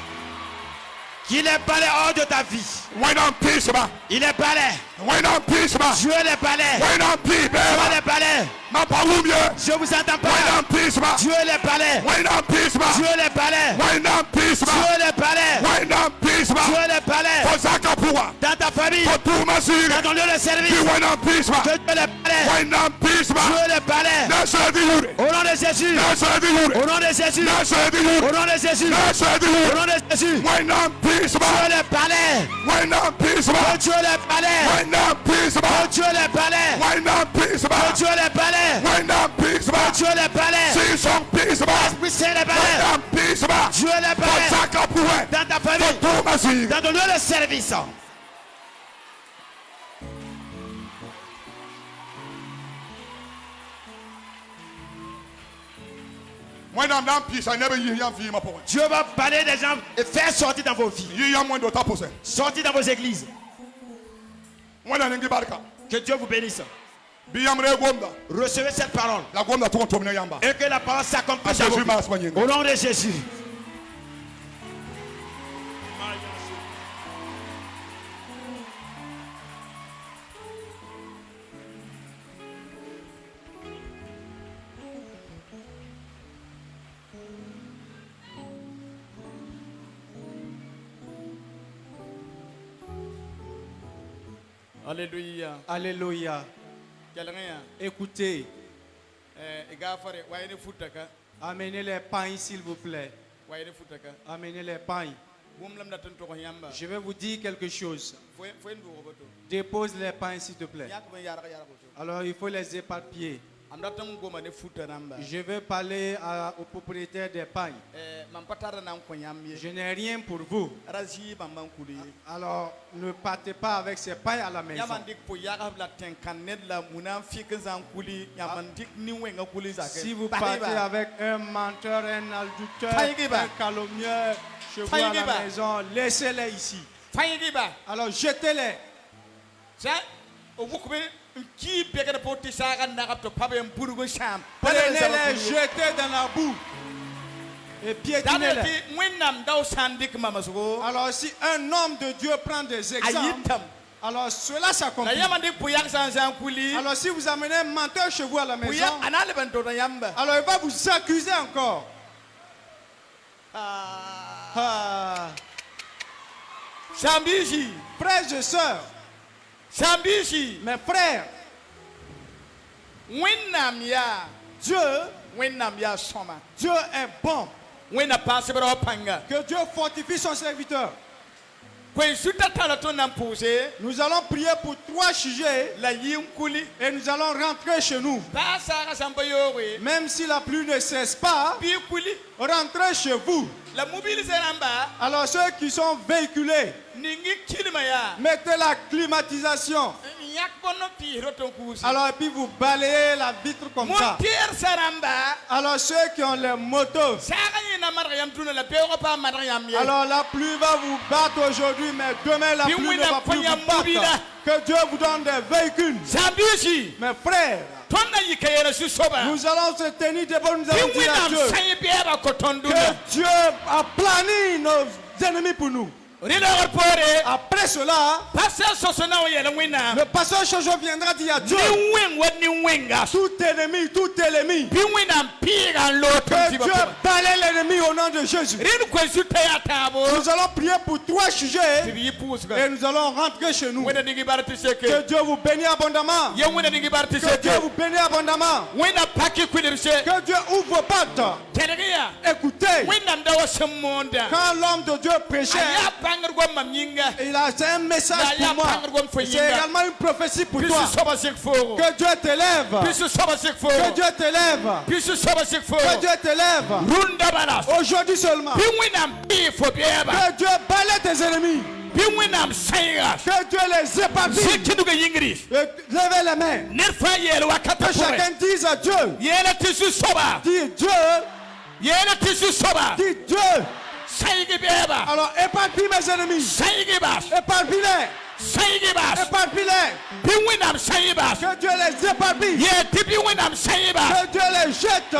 Qu'il est balai hors de ta vie. One and peace, man. Il est balai. One and peace, man. Dieu les balai. One and peace, Dieu man. les balai. Ma parole, yeah. Je vous entends One pas. and peace, man. Dieu les balai. One and peace, man. Dieu les balai. One and peace, Dieu man. les balai. One and peace, Dieu man. les balai. For Zakapura. Dans ta famille, For Tumasiri. dans ton lieu de service, Be one and peace, que man. Dieu les balai. One and peace, man. Dieu les balai. Nasa dihuri. Au nom de Jésus. Nasa dihuri. Au nom de Jésus. Nasa dihuri. Au nom de Jésus. Nasa Au dihuri. nom de Jésus. One and peace, Dieu man. les balai. One and peace, Que man. Dieu les balai. One and peace, Que man. Dieu les balai. One and peace, Que man. Dieu les balai. One and peace, Que man. Dieu les balai. Sing some peace, man. Esprit Saint les One balai. and peace, man. Dieu les For balai. Zakapura. Dans ta For famille, Tumasiri. dans ton lieu de service. When I'm down peace, I never hear you my point. Dieu va balayer des gens et faire sortir dans vos vies. You hear one daughter possess. Sortir dans vos églises. When I ngi barka. Que Dieu vous bénisse. Biyamre gomda. Recevez cette parole. La gomda to tomne yamba. Et que la parole s'accomplisse dans vos Jésus vies. mas manyenga. Au nom de Jésus. Alléluia. Alléluia. Écoutez. Amenez les pains, s'il vous plaît. Amenez les pains. Je vais vous dire quelque chose. Dépose les pains, s'il te plaît. Alors, il faut les éparpiller. Je vais parler au propriétaire des pains. Je n'ai rien pour vous. Alors, ne partez pas avec ces pains à la maison. Si vous partez avec un menteur, un adultère, un calomnieur chez vous à la maison, laissez-les ici. Alors, jetez-les. Prenez-les, jetez dans la boue et piétinez-les. Alors si un homme de Dieu prend des exemples, alors cela s'accomplit. Alors si vous amenez un menteur chez vous à la maison, alors il va vous accuser encore. Frères et sœurs, mes frères, Dieu est bon. Que Dieu fortifie son serviteur. Nous allons prier pour 3 sujets et nous allons rentrer chez nous. Même si la pluie ne cesse pas, rentrez chez vous. Alors ceux qui sont véhiculés, mettez la climatisation. Alors et puis vous balayez la vitre comme ça. Alors ceux qui ont les motos, alors la pluie va vous battre aujourd'hui, mais demain la pluie ne va plus vous battre. Que Dieu vous donne des véhicules. Mes frères, nous allons se tenir debout, nous allons dire à Dieu que Dieu a plané nos ennemis pour nous. Après cela, le pasteur Chojo viendra dire à Dieu, tout ennemi, que Dieu balaye l'ennemi au nom de Jésus. Nous allons prier pour 3 sujets et nous allons rentrer chez nous. Que Dieu vous bénisse abondamment. Que Dieu vous bénisse abondamment. Que Dieu ouvre vos portes. Écoutez, quand l'homme de Dieu prêchait, il a un message pour moi. C'est également une prophétie pour toi. Que Dieu t'élève. Que Dieu t'élève. Que Dieu t'élève. Aujourd'hui seulement. Que Dieu balaye tes ennemis. Que Dieu les éparpille. Levez les mains. Que chacun dise à Dieu. Dis Dieu. Dis Dieu. Alors éparpille mes ennemis. Éparpille-les. Éparpille-les. Que Dieu les éparpille. Que Dieu les jette.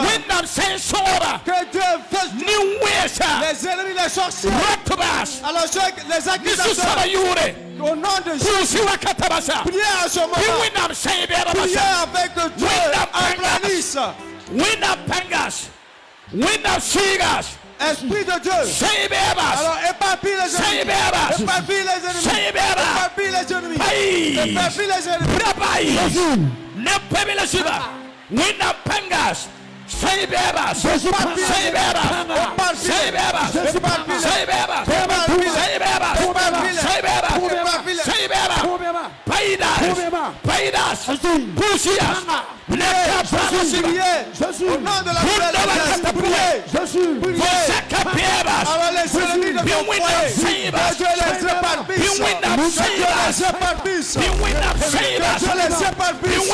Que Dieu fasse les ennemis, les sorciers. Alors les accusations. Au nom de Jésus. Priez à ce moment. Priez avec Dieu. Aplanisse. Esprit de Dieu. Alors éparpille les ennemis. Éparpille les ennemis. Éparpille les ennemis. Éparpille les Jésus, au nom de la alors les ennemis de ton foyer, Dieu les éparpisse. Dieu les éparpisse.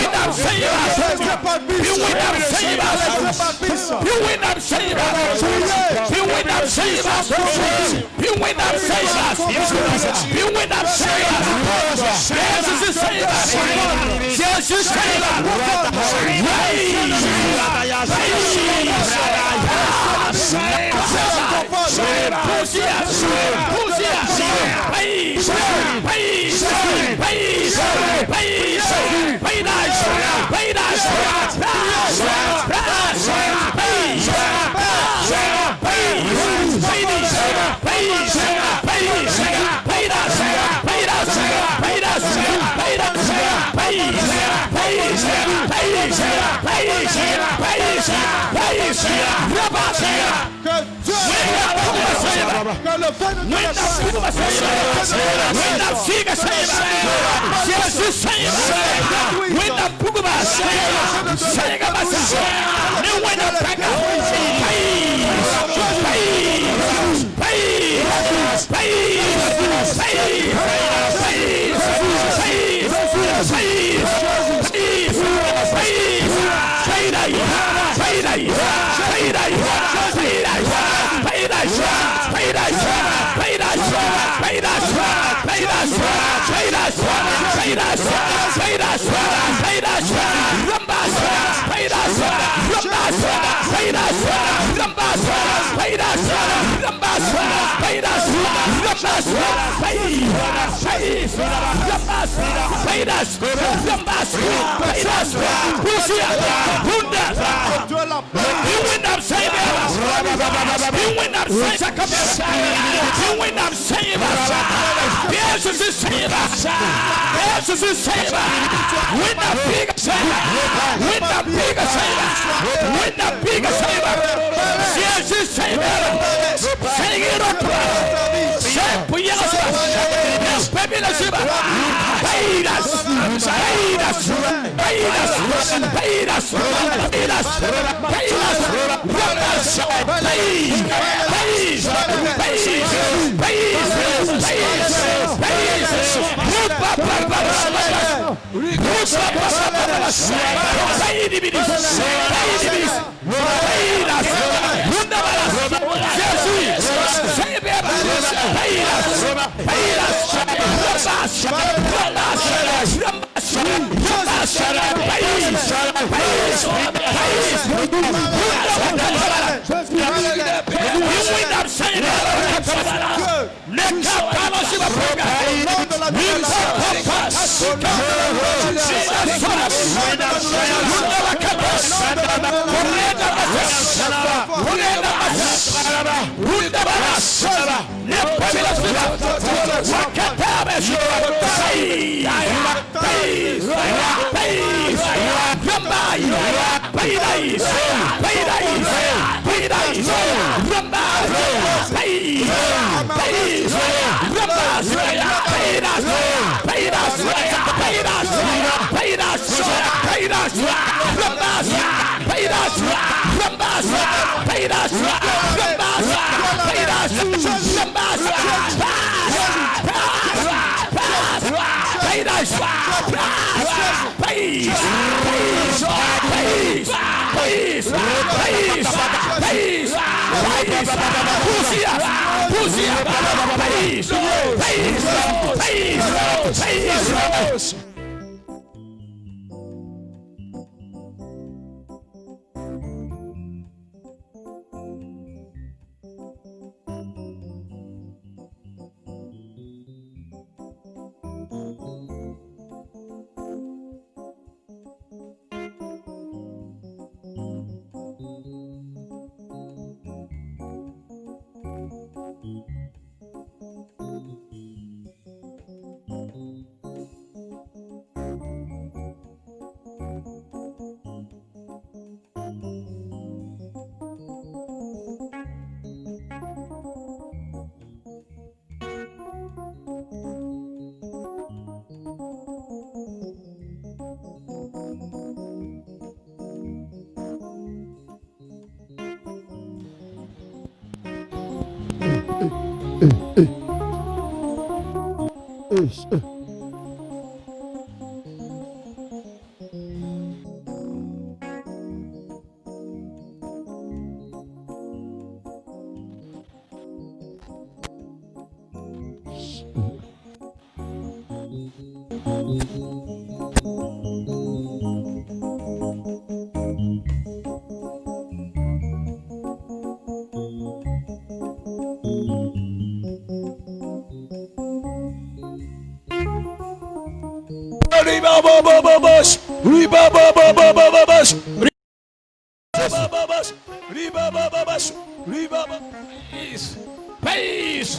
Peace.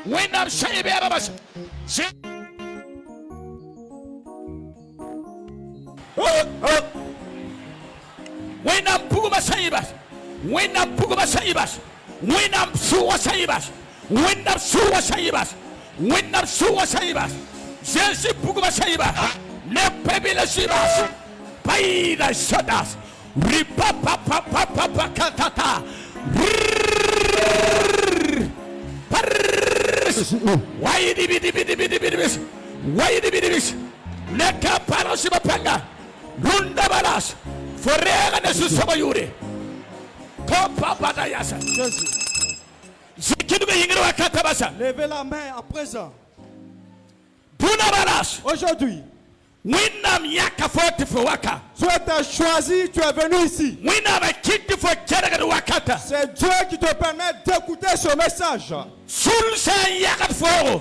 When I'm saying when I'm Puguma Saibas, when I'm Puguma Saibas, when I'm Suwa Saibas, when I'm Suwa Saibas, when I'm Suwa Saibas, Jensi Puguma Saibas, Nepebila Sibas, Paida Shadas, Ripa Papa Papa Katata, why did it? Why did it? Neka Parasipanga, Runda Balas, Forera de Susabayuri, Copa Patayasa. Levez la main à présent. Aujourd'hui, tu as choisi, tu es venu ici. C'est Dieu qui te permet d'écouter ce message.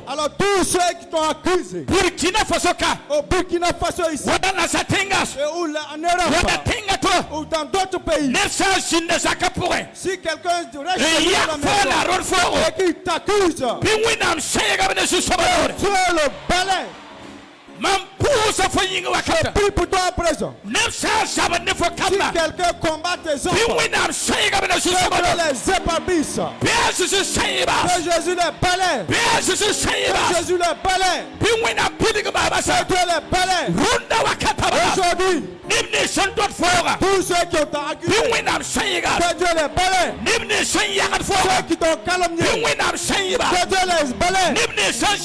Alors tous ceux qui t'ont accusé au Burkina Faso ici, et ou en Europe, ou dans d'autres pays, si quelqu'un reste et qui t'accuse, tu es le balai. Prie pour toi à présent. Si quelqu'un combat tes enfants, que les épablisse. Que Jésus les balaie. Que Jésus les balaie. Que Dieu les balaie. Aujourd'hui, tous ceux qui ont accusé, que Dieu les balaie. Ceux qui t'ont calomnié, que Dieu les balaie. Ceux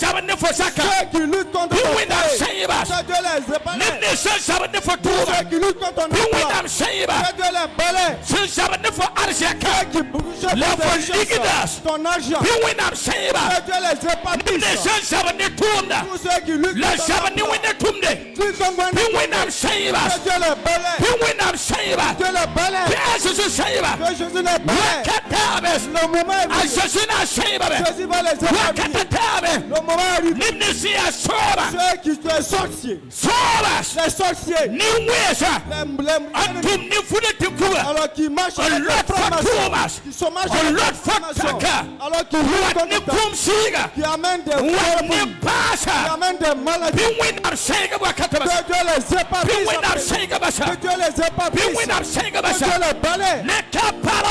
qui luttent contre ton pays, que Dieu les balaie. Ceux qui luttent contre ton emploi, que Dieu les balaie. Ceux qui bougent ton argent, que Dieu les épablisse. Tous ceux qui luttent contre ton emploi, que Dieu les balaie. Dieu les balaie. Que Jésus les balaie. Le moment est venu. Jésus va les établir. Le moment est venu. Ceux qui sont sorciers. Les sorciers. Alors qu'ils marchent avec la franc-maçon. Qui sont marchés avec la franc-maçon. Alors qu'ils luttent contre toi. Qui amènent des problèmes. Qui amènent des maladies. Que Dieu les établisse. Que Dieu les établisse. Que Dieu les balaie.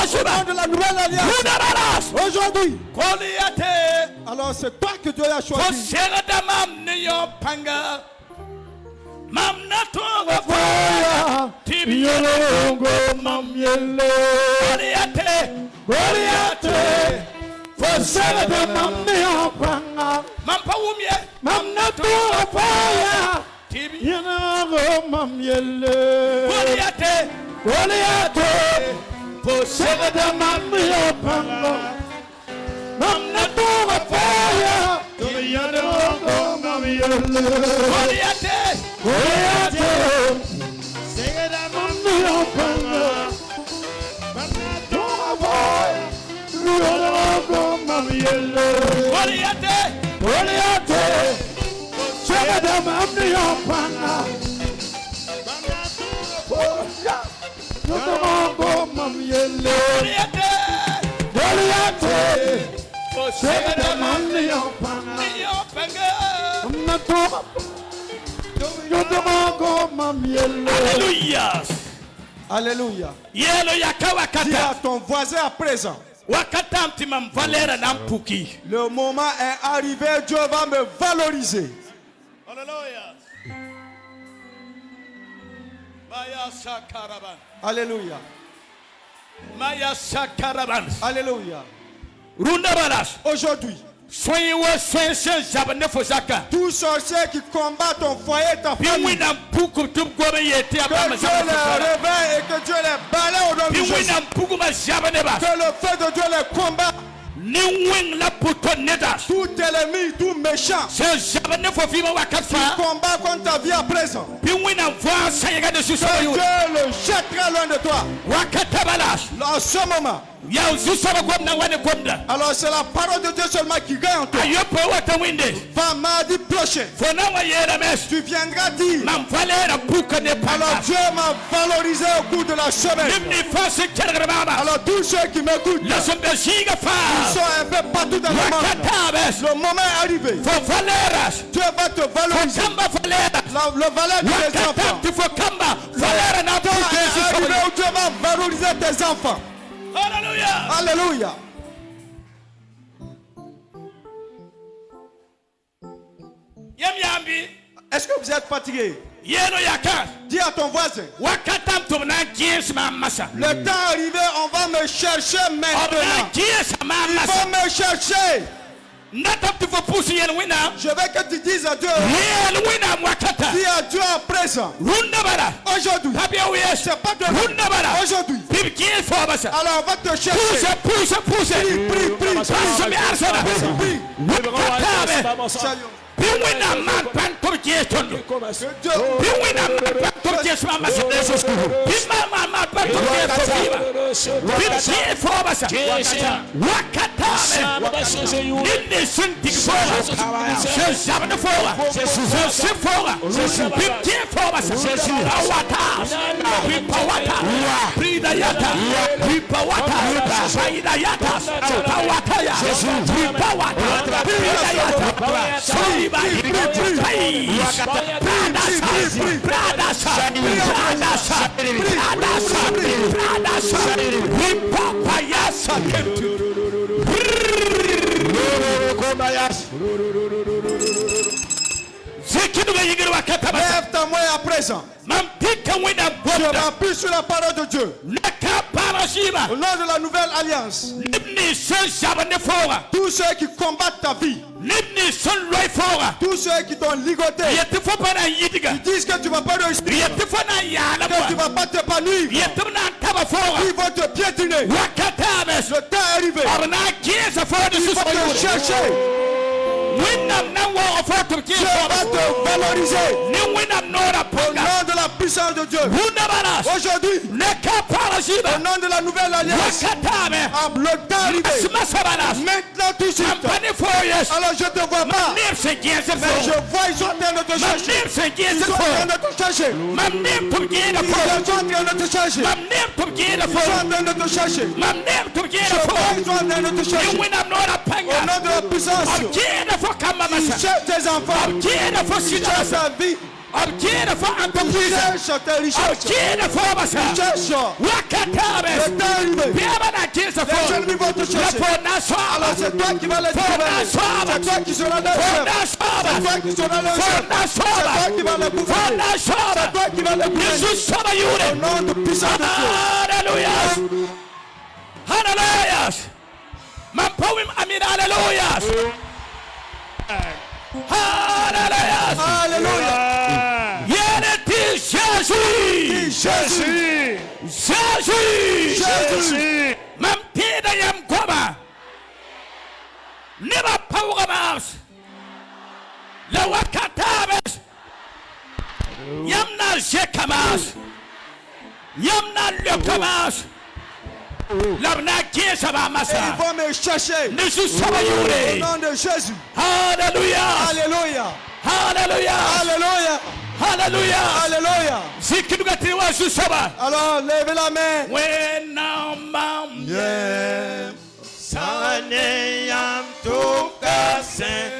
Au nom de la nouvelle alliance. Aujourd'hui. Alors c'est toi que Dieu a choisi. Goliath, possède de ma vie, I'm not over fire. Goliath, sing it, I'm Alléluia. Alléluia. Dis à ton voisin à présent. Le moment est arrivé, Dieu va me valoriser. Alléluia. Alléluia. Alléluia. Aujourd'hui, tous sorciers qui combattent ton foyer, ta famille, que Dieu les réveille et que Dieu les balaie au nom de Jésus. Que le feu de Dieu les combat. Tout ennemi, tout méchant qui combat contre ta vie à présent, que Dieu le jettera loin de toi. En ce moment, alors c'est la parole de Dieu seulement qui gagne en toi. Va mardi prochain, tu viendras dire, alors Dieu m'a valorisé au cours de la semaine. Alors tous ceux qui m'écoutent, ils sont un peu partout dans le monde. Le moment est arrivé. Dieu va te valoriser. Le valeur de tes enfants. Le temps est arrivé où Dieu va valoriser tes enfants. Alléluia. Alléluia. Est-ce que vous êtes fatigué? Dis à ton voisin. Le temps est arrivé, on va me chercher maintenant. Ils vont me chercher. Je veux que tu dises à Dieu. Dis à Dieu à présent. Aujourd'hui. C'est pas demain. Aujourd'hui. Alors on va te chercher. Prie. Lève ta main à présent. Je m'appuie sur la parole de Dieu. Au nom de la nouvelle alliance, tous ceux qui combattent ta vie, tous ceux qui t'ont ligoté, qui disent que tu ne vas pas réussir, que tu ne vas pas t'épanouir, ils vont te piétiner. Le temps est arrivé. Ils vont te chercher. Dieu va te valoriser. Au nom de la puissance de Dieu. Aujourd'hui, au nom de la nouvelle alliance, le temps arrivé. Maintenant tout de suite. Alors je ne te vois pas. Mais je vois, ils sont en train de te chercher. Ils sont en train de te chercher. Ils sont en train de te chercher. Ils sont en train de te chercher. Je vois, ils sont en train de te chercher. Au nom de la puissance. Ils cherchent tes enfants. Ils cherchent ta vie. Ils cherchent tes richesses. Ils cherchent. Le temps est arrivé. Les ennemis vont te chercher. Alors c'est toi qui vas les trouver. C'est toi qui seras leur chef. C'est toi qui seras leur chef. C'est toi qui vas les gouverner. C'est toi qui vas les gouverner. Au nom de puissance de Dieu. Alléluia. Alléluia. Mon poème Amir, alléluia. Alléluia. Alléluia. Jésus. Jésus. Jésus. Jésus. Mam tida yam koma. Never power mouse. La wakatabes. Yamna jekamas. Yamna lekamas. L'abna qui est ça va massa. Ils vont me chercher. Ne suis pas au nom de Jésus. Alléluia. Alléluia. Alléluia. Alléluia. Alléluia. Alléluia. Si tu dois te voir sur ça. Alors levez la main. When I'm Yeah. Saneyam tukasen.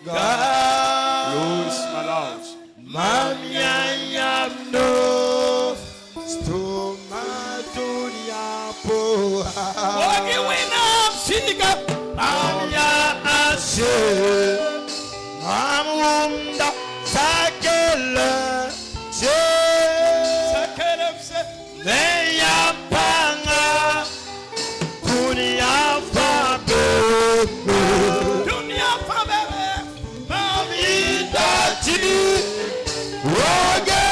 Galus malaus. Mamyam no. Stomatunia po. Ogi when I'm siga. Mamya ashe. Mamunda sakele. Sakele se. Neya panga. Dunia fa bebe. Dunia fa bebe. Mamida chini. Roge.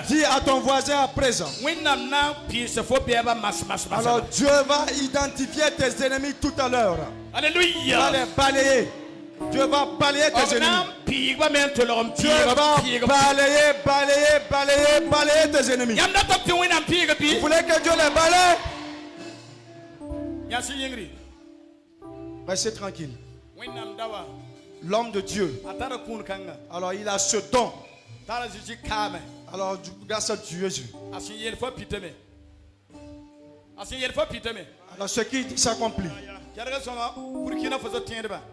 Dis à ton voisin à présent. Alors Dieu va identifier tes ennemis tout à l'heure. Alléluia. Il va les balayer. Dieu va balayer tes ennemis. Dieu va balayer tes ennemis. Vous voulez que Dieu les balaye? Restez tranquille. L'homme de Dieu. Alors il a ce don. Alors grâce à Dieu. Alors ce qui dit s'accomplit.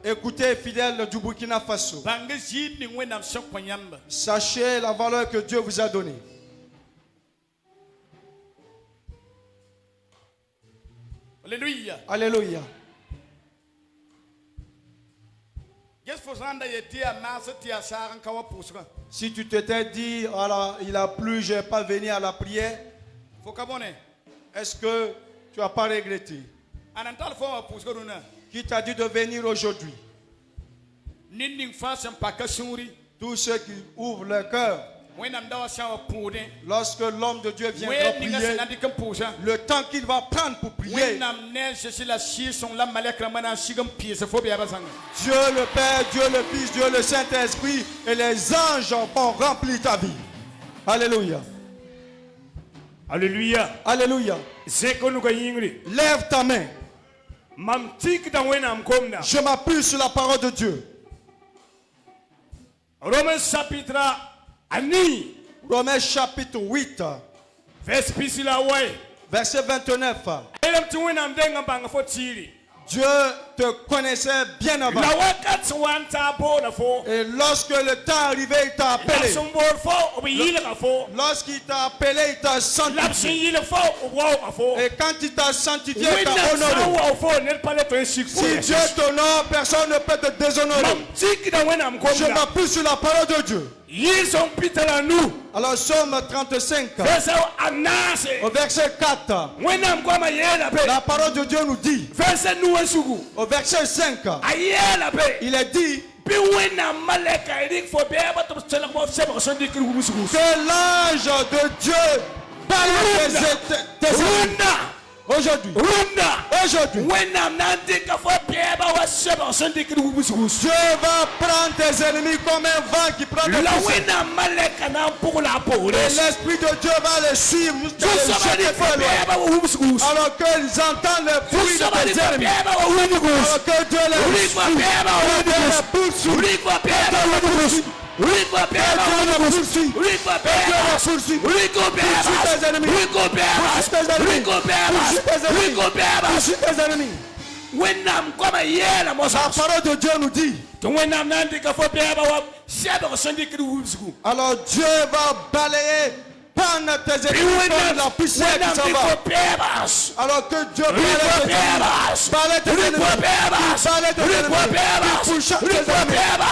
Écoutez, fidèles du Burkina Faso. Sachez la valeur que Dieu vous a donnée. Alléluia. Alléluia. Si tu t'étais dit, alors il a plu, je n'ai pas venu à la prière, est-ce que tu n'as pas regretté? Qui t'a dit de venir aujourd'hui? Tous ceux qui ouvrent leur cœur, lorsque l'homme de Dieu vient prier, le temps qu'il va prendre pour prier, Dieu le Père, Dieu le Fils, Dieu le Saint-Esprit et les anges vont remplir ta vie. Alléluia. Alléluia. Alléluia. Lève ta main. Je m'appuie sur la parole de Dieu. Romains chapitre 8. Verset 29. Dieu te connaissait bien avant. Et lorsque le temps arrivé, il t'a appelé. Lorsqu'il t'a appelé, il t'a sanctifié. Et quand il t'a sanctifié, il t'a honoré. Si Dieu t'honore, personne ne peut te déshonorer. Je m'appuie sur la parole de Dieu. Alors Psaume 35 au verset 4, la parole de Dieu nous dit, au verset 5, il est dit que l'ange de Dieu parle tes ennemis. Aujourd'hui, Dieu va prendre tes ennemis comme un vent qui prend des poussières. Et l'Esprit de Dieu va les suivre jusqu'à les jeter très loin. Alors qu'ils entendent le bruit de tes ennemis. Alors que Dieu les poursuit. La parole de Dieu nous dit, alors Dieu va balayer Panne tes ennemis comme la poussière qui s'en va. Alors que Dieu parlait tes ennemis. Parlait tes ennemis. Parlait tes ennemis. Qui pour chaque tes ennemis.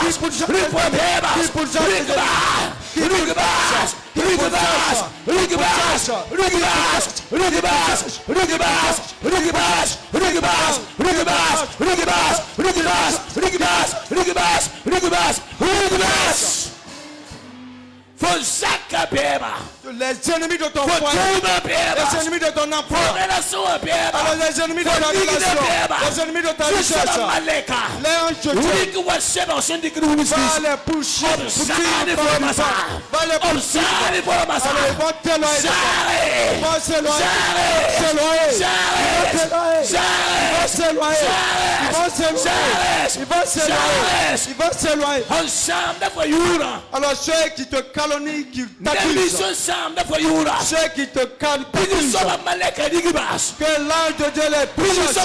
Qui pour chaque tes ennemis. Qui pour chaque tes les ennemis de ton foyer, les ennemis de ton emploi, alors les ennemis de ta relation, les ennemis de ta richesse, les anges de Dieu, va les pousser, va les pousser, ils vont t'éloigner, ils vont s'éloigner. Alors ceux qui te calomnient, qui t'accusent, ceux qui te calomnient, que l'ange de Dieu les pourchasse, que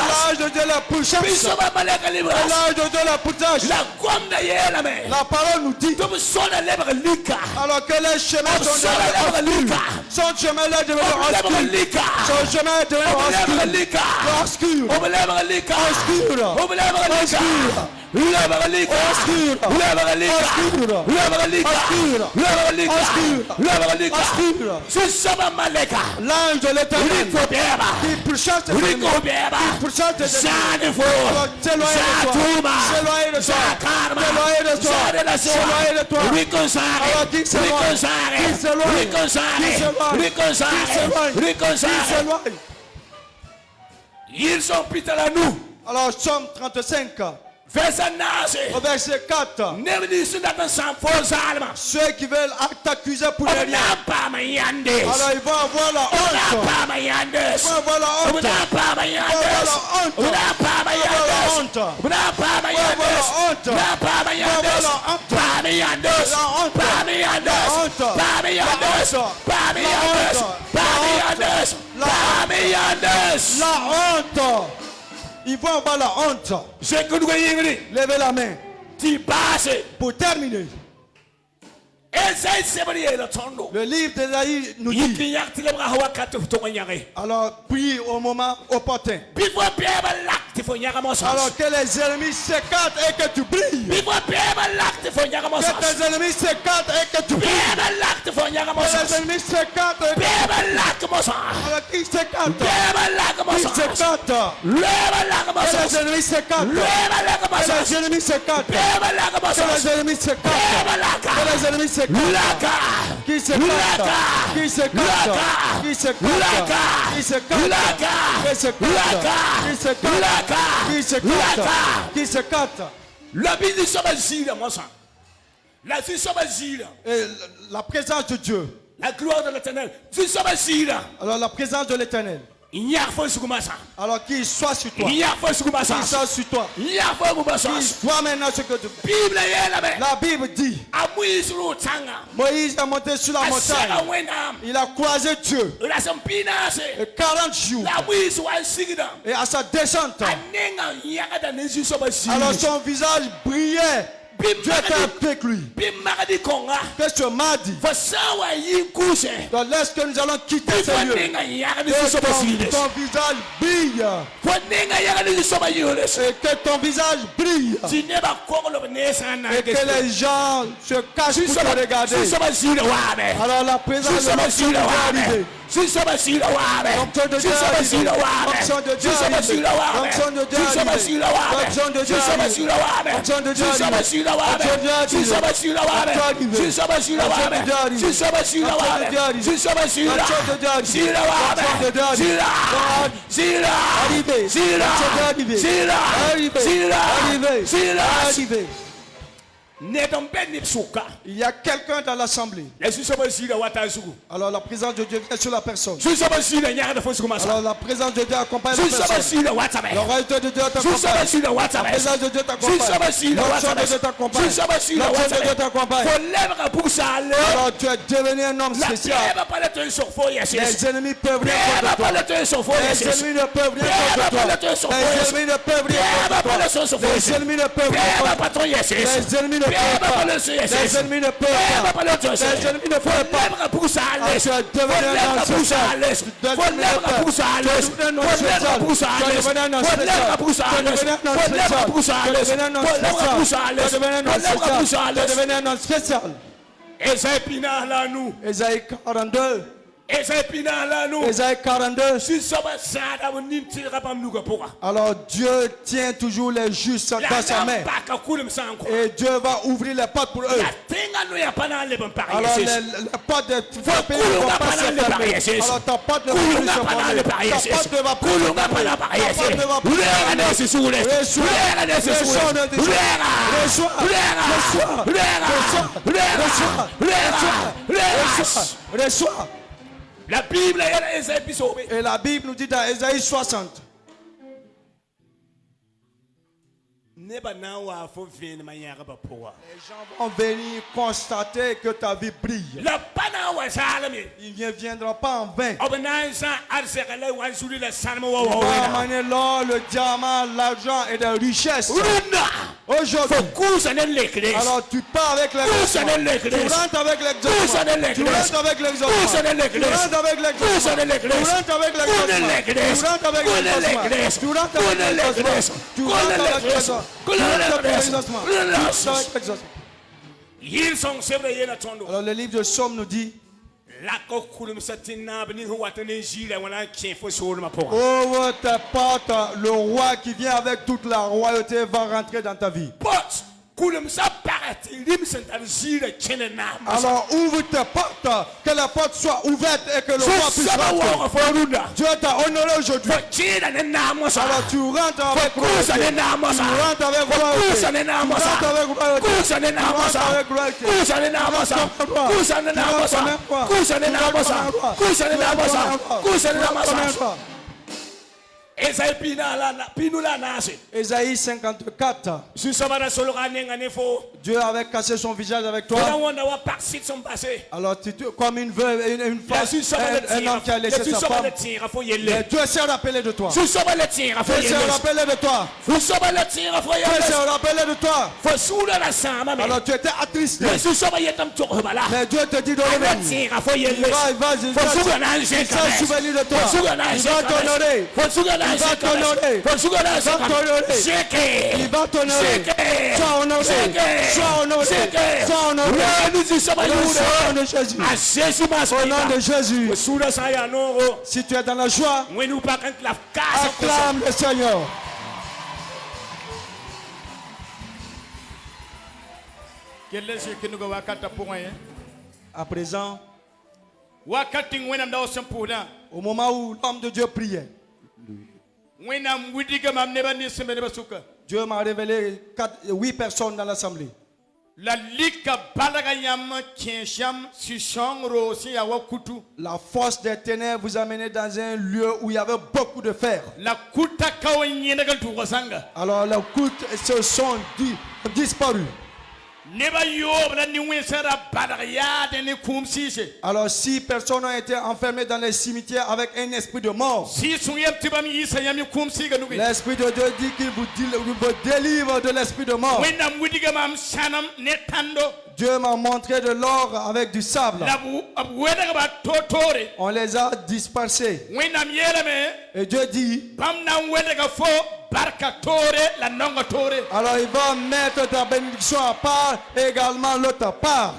l'ange de Dieu les pourchasse, que l'ange de Dieu les pourchasse. La parole nous dit, alors que les chemins sont devenus son chemin est devenu obscur, son chemin est devenu obscur, l'ange de l'éternel qui pourchasse tes ennemis, qui pourchasse tes ennemis, s'éloigner de toi, alors qui s'éloigne. Ils sont plus à nous. Alors Somme 35 au verset 4, ceux qui veulent t'accuser pour les rien, alors ils vont avoir la honte, ils vont avoir la honte, la honte. Ils vont avoir la honte. Levez la main. Pour terminer. Le livre d'Ésaïe nous dit. Alors prie au moment opportun. Alors que les ennemis s'écartent et que tu brilles. Que tes ennemis s'écartent et que tu brilles. Que les ennemis s'écartent et que tu brilles. Alors qui s'écarte? Qui s'écarte? Que les ennemis s'écartent. Que les ennemis s'écartent. Que les ennemis s'écartent. Que les ennemis s'écartent. Qui s'écarte? Qui s'écarte? Qui s'écarte? Qui s'écarte? Qui s'écarte? Qui s'écarte? La la présence de Dieu. La gloire de l'éternel. Alors la présence de l'éternel. Alors qu'il soit sur toi. Qu'il soit sur toi. Qu'il soit maintenant ce que tu fais. La Bible dit. Moïse a monté sur la montagne. Il a croisé Dieu. Et 40 jours. Et à sa descente. Alors son visage brillait. Dieu était avec lui. Que ce mardi, donc lorsque nous allons quitter ce lieu, ton visage brille. Et que ton visage brille. Et que les gens se cachent pour te regarder. Alors la présence de Dieu est arrivée. L'onction de Dieu est arrivée. L'onction de Dieu est arrivée. L'onction de Dieu est arrivée. L'onction de Dieu est arrivée. L'onction de Dieu est arrivée. Il y a quelqu'un dans l'assemblée. Alors la présence de Dieu vient sur la personne. Alors la présence de Dieu accompagne la personne. Le royauté de Dieu t'accompagne. La présence de Dieu t'accompagne. L'onction de Dieu t'accompagne. L'onction de Dieu t'accompagne. Alors tu es devenu un homme spécial. Les ennemis peuvent rien contre toi. Les ennemis ne peuvent rien contre toi. Les ennemis ne peuvent rien contre toi. Les ennemis ne peuvent rien contre toi. Les ennemis ne pleurent pas. Les ennemis ne pleurent pas. Les ennemis ne pleurent pas. Tu es devenu un homme spécial. Tu es devenu un homme spécial. Tu es devenu un homme spécial. Tu es devenu un homme spécial. Tu es devenu un homme spécial. Ésaïe 42. Ésaïe 42. Alors Dieu tient toujours les justes dans sa main. Et Dieu va ouvrir les portes pour eux. Alors les portes de pays ne vont pas se fermer. Alors ta porte ne va pas se fermer. Ta porte ne va pas se fermer. Ta porte ne va pas se fermer. Reçois. La Bible et la Bible nous dit dans Ésaïe 60. Les gens vont venir constater que ta vie brille. Il ne viendra pas en vain. On va amener l'or, le diamant, l'argent et la richesse. Aujourd'hui, alors tu pars avec l'exaucement. Tu rentres avec l'exaucement. Tu rentres avec l'exaucement. Tu rentres avec l'exaucement. Tu rentres avec l'exaucement. Tu rentres avec l'exaucement. Tu rentres avec l'exaucement. Tu rentres avec l'exaucement. Alors le livre de Somme nous dit: ouvre ta porte, le roi qui vient avec toute la royauté va rentrer dans ta vie. Alors ouvre ta porte, que la porte soit ouverte et que le roi puisse rentrer. Dieu t'a honoré aujourd'hui. Alors tu rentres avec royauté. Tu rentres avec royauté. Tu rentres avec royauté. Tu rentres avec royauté. Ésaïe 54. Dieu avait caché son visage avec toi. Alors comme une veuve, une femme, un homme qui a laissé sa femme. Mais Dieu s'est rappelé de toi. Dieu s'est rappelé de toi. Dieu s'est rappelé de toi. Alors tu étais attristé. Mais Dieu te dit de revenir. Il va s'en souvenir de toi. Il va t'honorer. Il va t'honorer. Il va t'honorer. Sois honoré. Sois honoré. Sois honoré. Au nom de Jésus. Si tu es dans la joie, acclame le Seigneur. À présent, au moment où l'homme de Dieu priait, Dieu m'a révélé 8 personnes dans l'assemblée. La force des ténèbres vous a mené dans un lieu où il y avait beaucoup de fer. Alors les coups se sont disparus. Alors 6 personnes ont été enfermées dans les cimetières avec un esprit de mort. L'esprit de Dieu dit qu'il vous délivre de l'esprit de mort. Dieu m'a montré de l'or avec du sable. On les a dispersés. Et Dieu dit: alors il va mettre ta bénédiction à part et également l'autre part.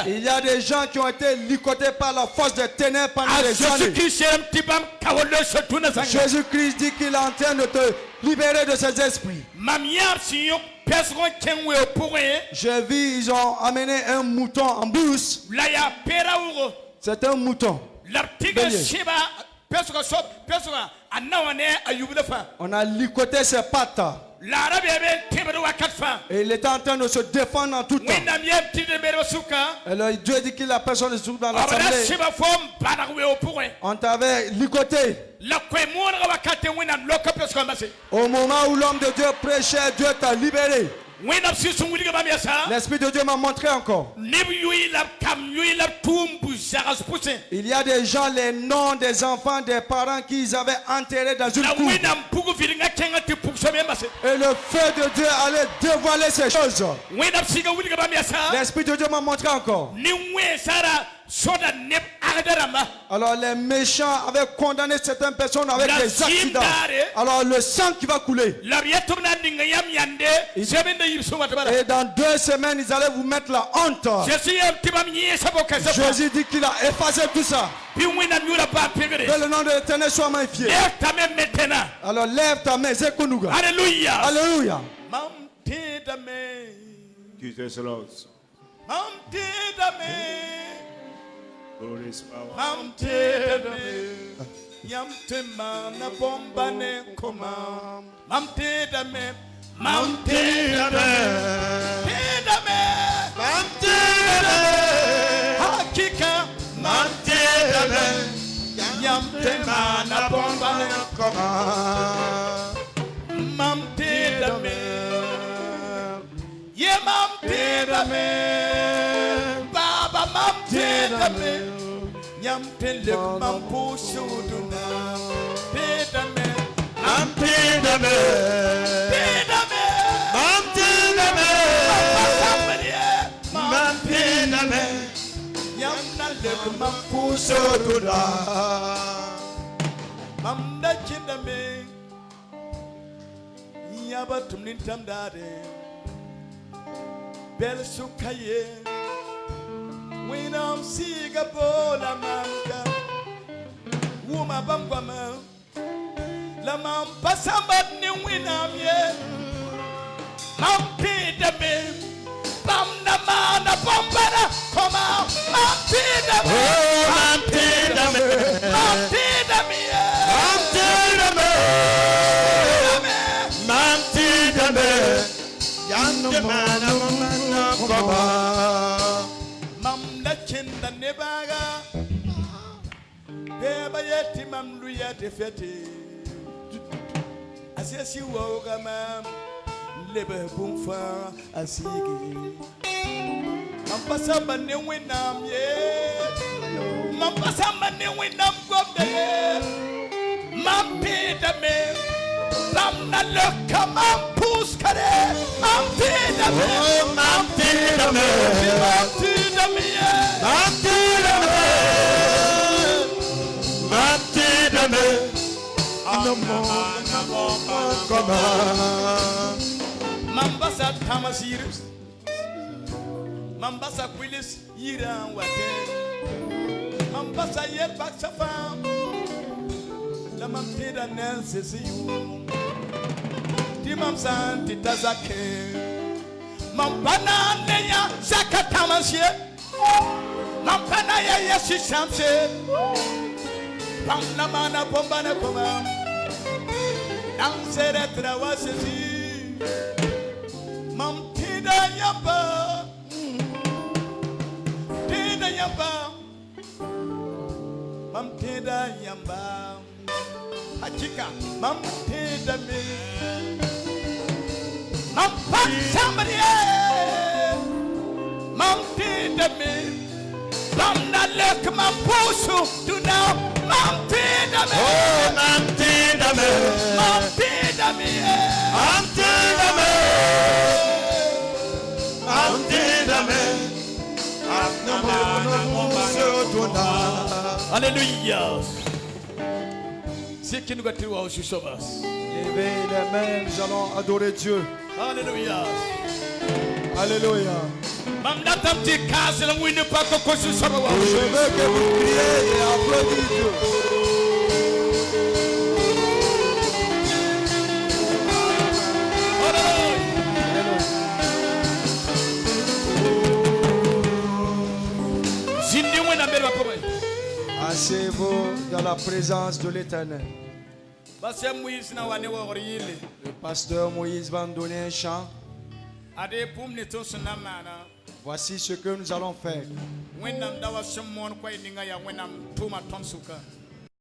Il y a des gens qui ont été licotés par la force des ténèbres pendant des années. Jésus-Christ dit qu'il est en train de te libérer de ces esprits. J'ai vu, ils ont amené un mouton en brousse. C'est un mouton. On a licoté ses pattes. Et il était en train de se défendre en tout temps. Alors Dieu dit que la personne se trouve dans l'assemblée. On t'avait licoté. Au moment où l'homme de Dieu prêchait, Dieu t'a libéré. L'Esprit de Dieu m'a montré encore. Il y a des gens, les noms des enfants, des parents qu'ils avaient enterrés dans une cour. Et le feu de Dieu allait dévoiler ces choses. L'Esprit de Dieu m'a montré encore. Alors les méchants avaient condamné certaines personnes avec des accidents. Alors le sang qui va couler. Et dans 2 semaines, ils allaient vous mettre la honte. Jésus dit qu'il a effacé tout ça. Que le nom de l'Éternel soit magnifié. Alors lève ta main, Zekonuga. Alléluia. Alléluia. Jesus Lord. Glory is power. Winam siga bola manka Wuma bambama La mampa sambat ni winam ye Mampi da me Bam na mana bombana Koma Mampi da me Mampi da me Mampi da me Mampi da me Mampi da me Yanu mana bombana Koma Kinda nebaga Beba yeti mamlu yeti feti Asiasi woga mam Lebe bumfa asigi Mampasamba ne winam ye Mampasamba ne winam gobde ye Mampida me Lamna loka mampus kare Mampida me Mampida me Mampida me Mambasa Tamasirus Mambasa Willis Yiran Wate Mambasa Yet Baksafam La Mampida Nancy Timam Santi Tazake Mampana Neya Zakatamasie Mampana ya shishamse Pamna mana pombana koma Nansere trawasesi Mampida yamba Tida yamba Mampida yamba Hachika Mampida me Somebody Mampida me Bamna lek mampusu do now Mampida me Mampida me Mampida me Mampida me Mampida me Alléluia. C'est qui nous a tiré au Susovas. Levez les mains, nous allons adorer Dieu. Alléluia. Alléluia. Je veux que vous criez et applaudissez Dieu. Asseyez-vous dans la présence de l'Éternel. Le pasteur Moïse va nous donner un chant. Voici ce que nous allons faire.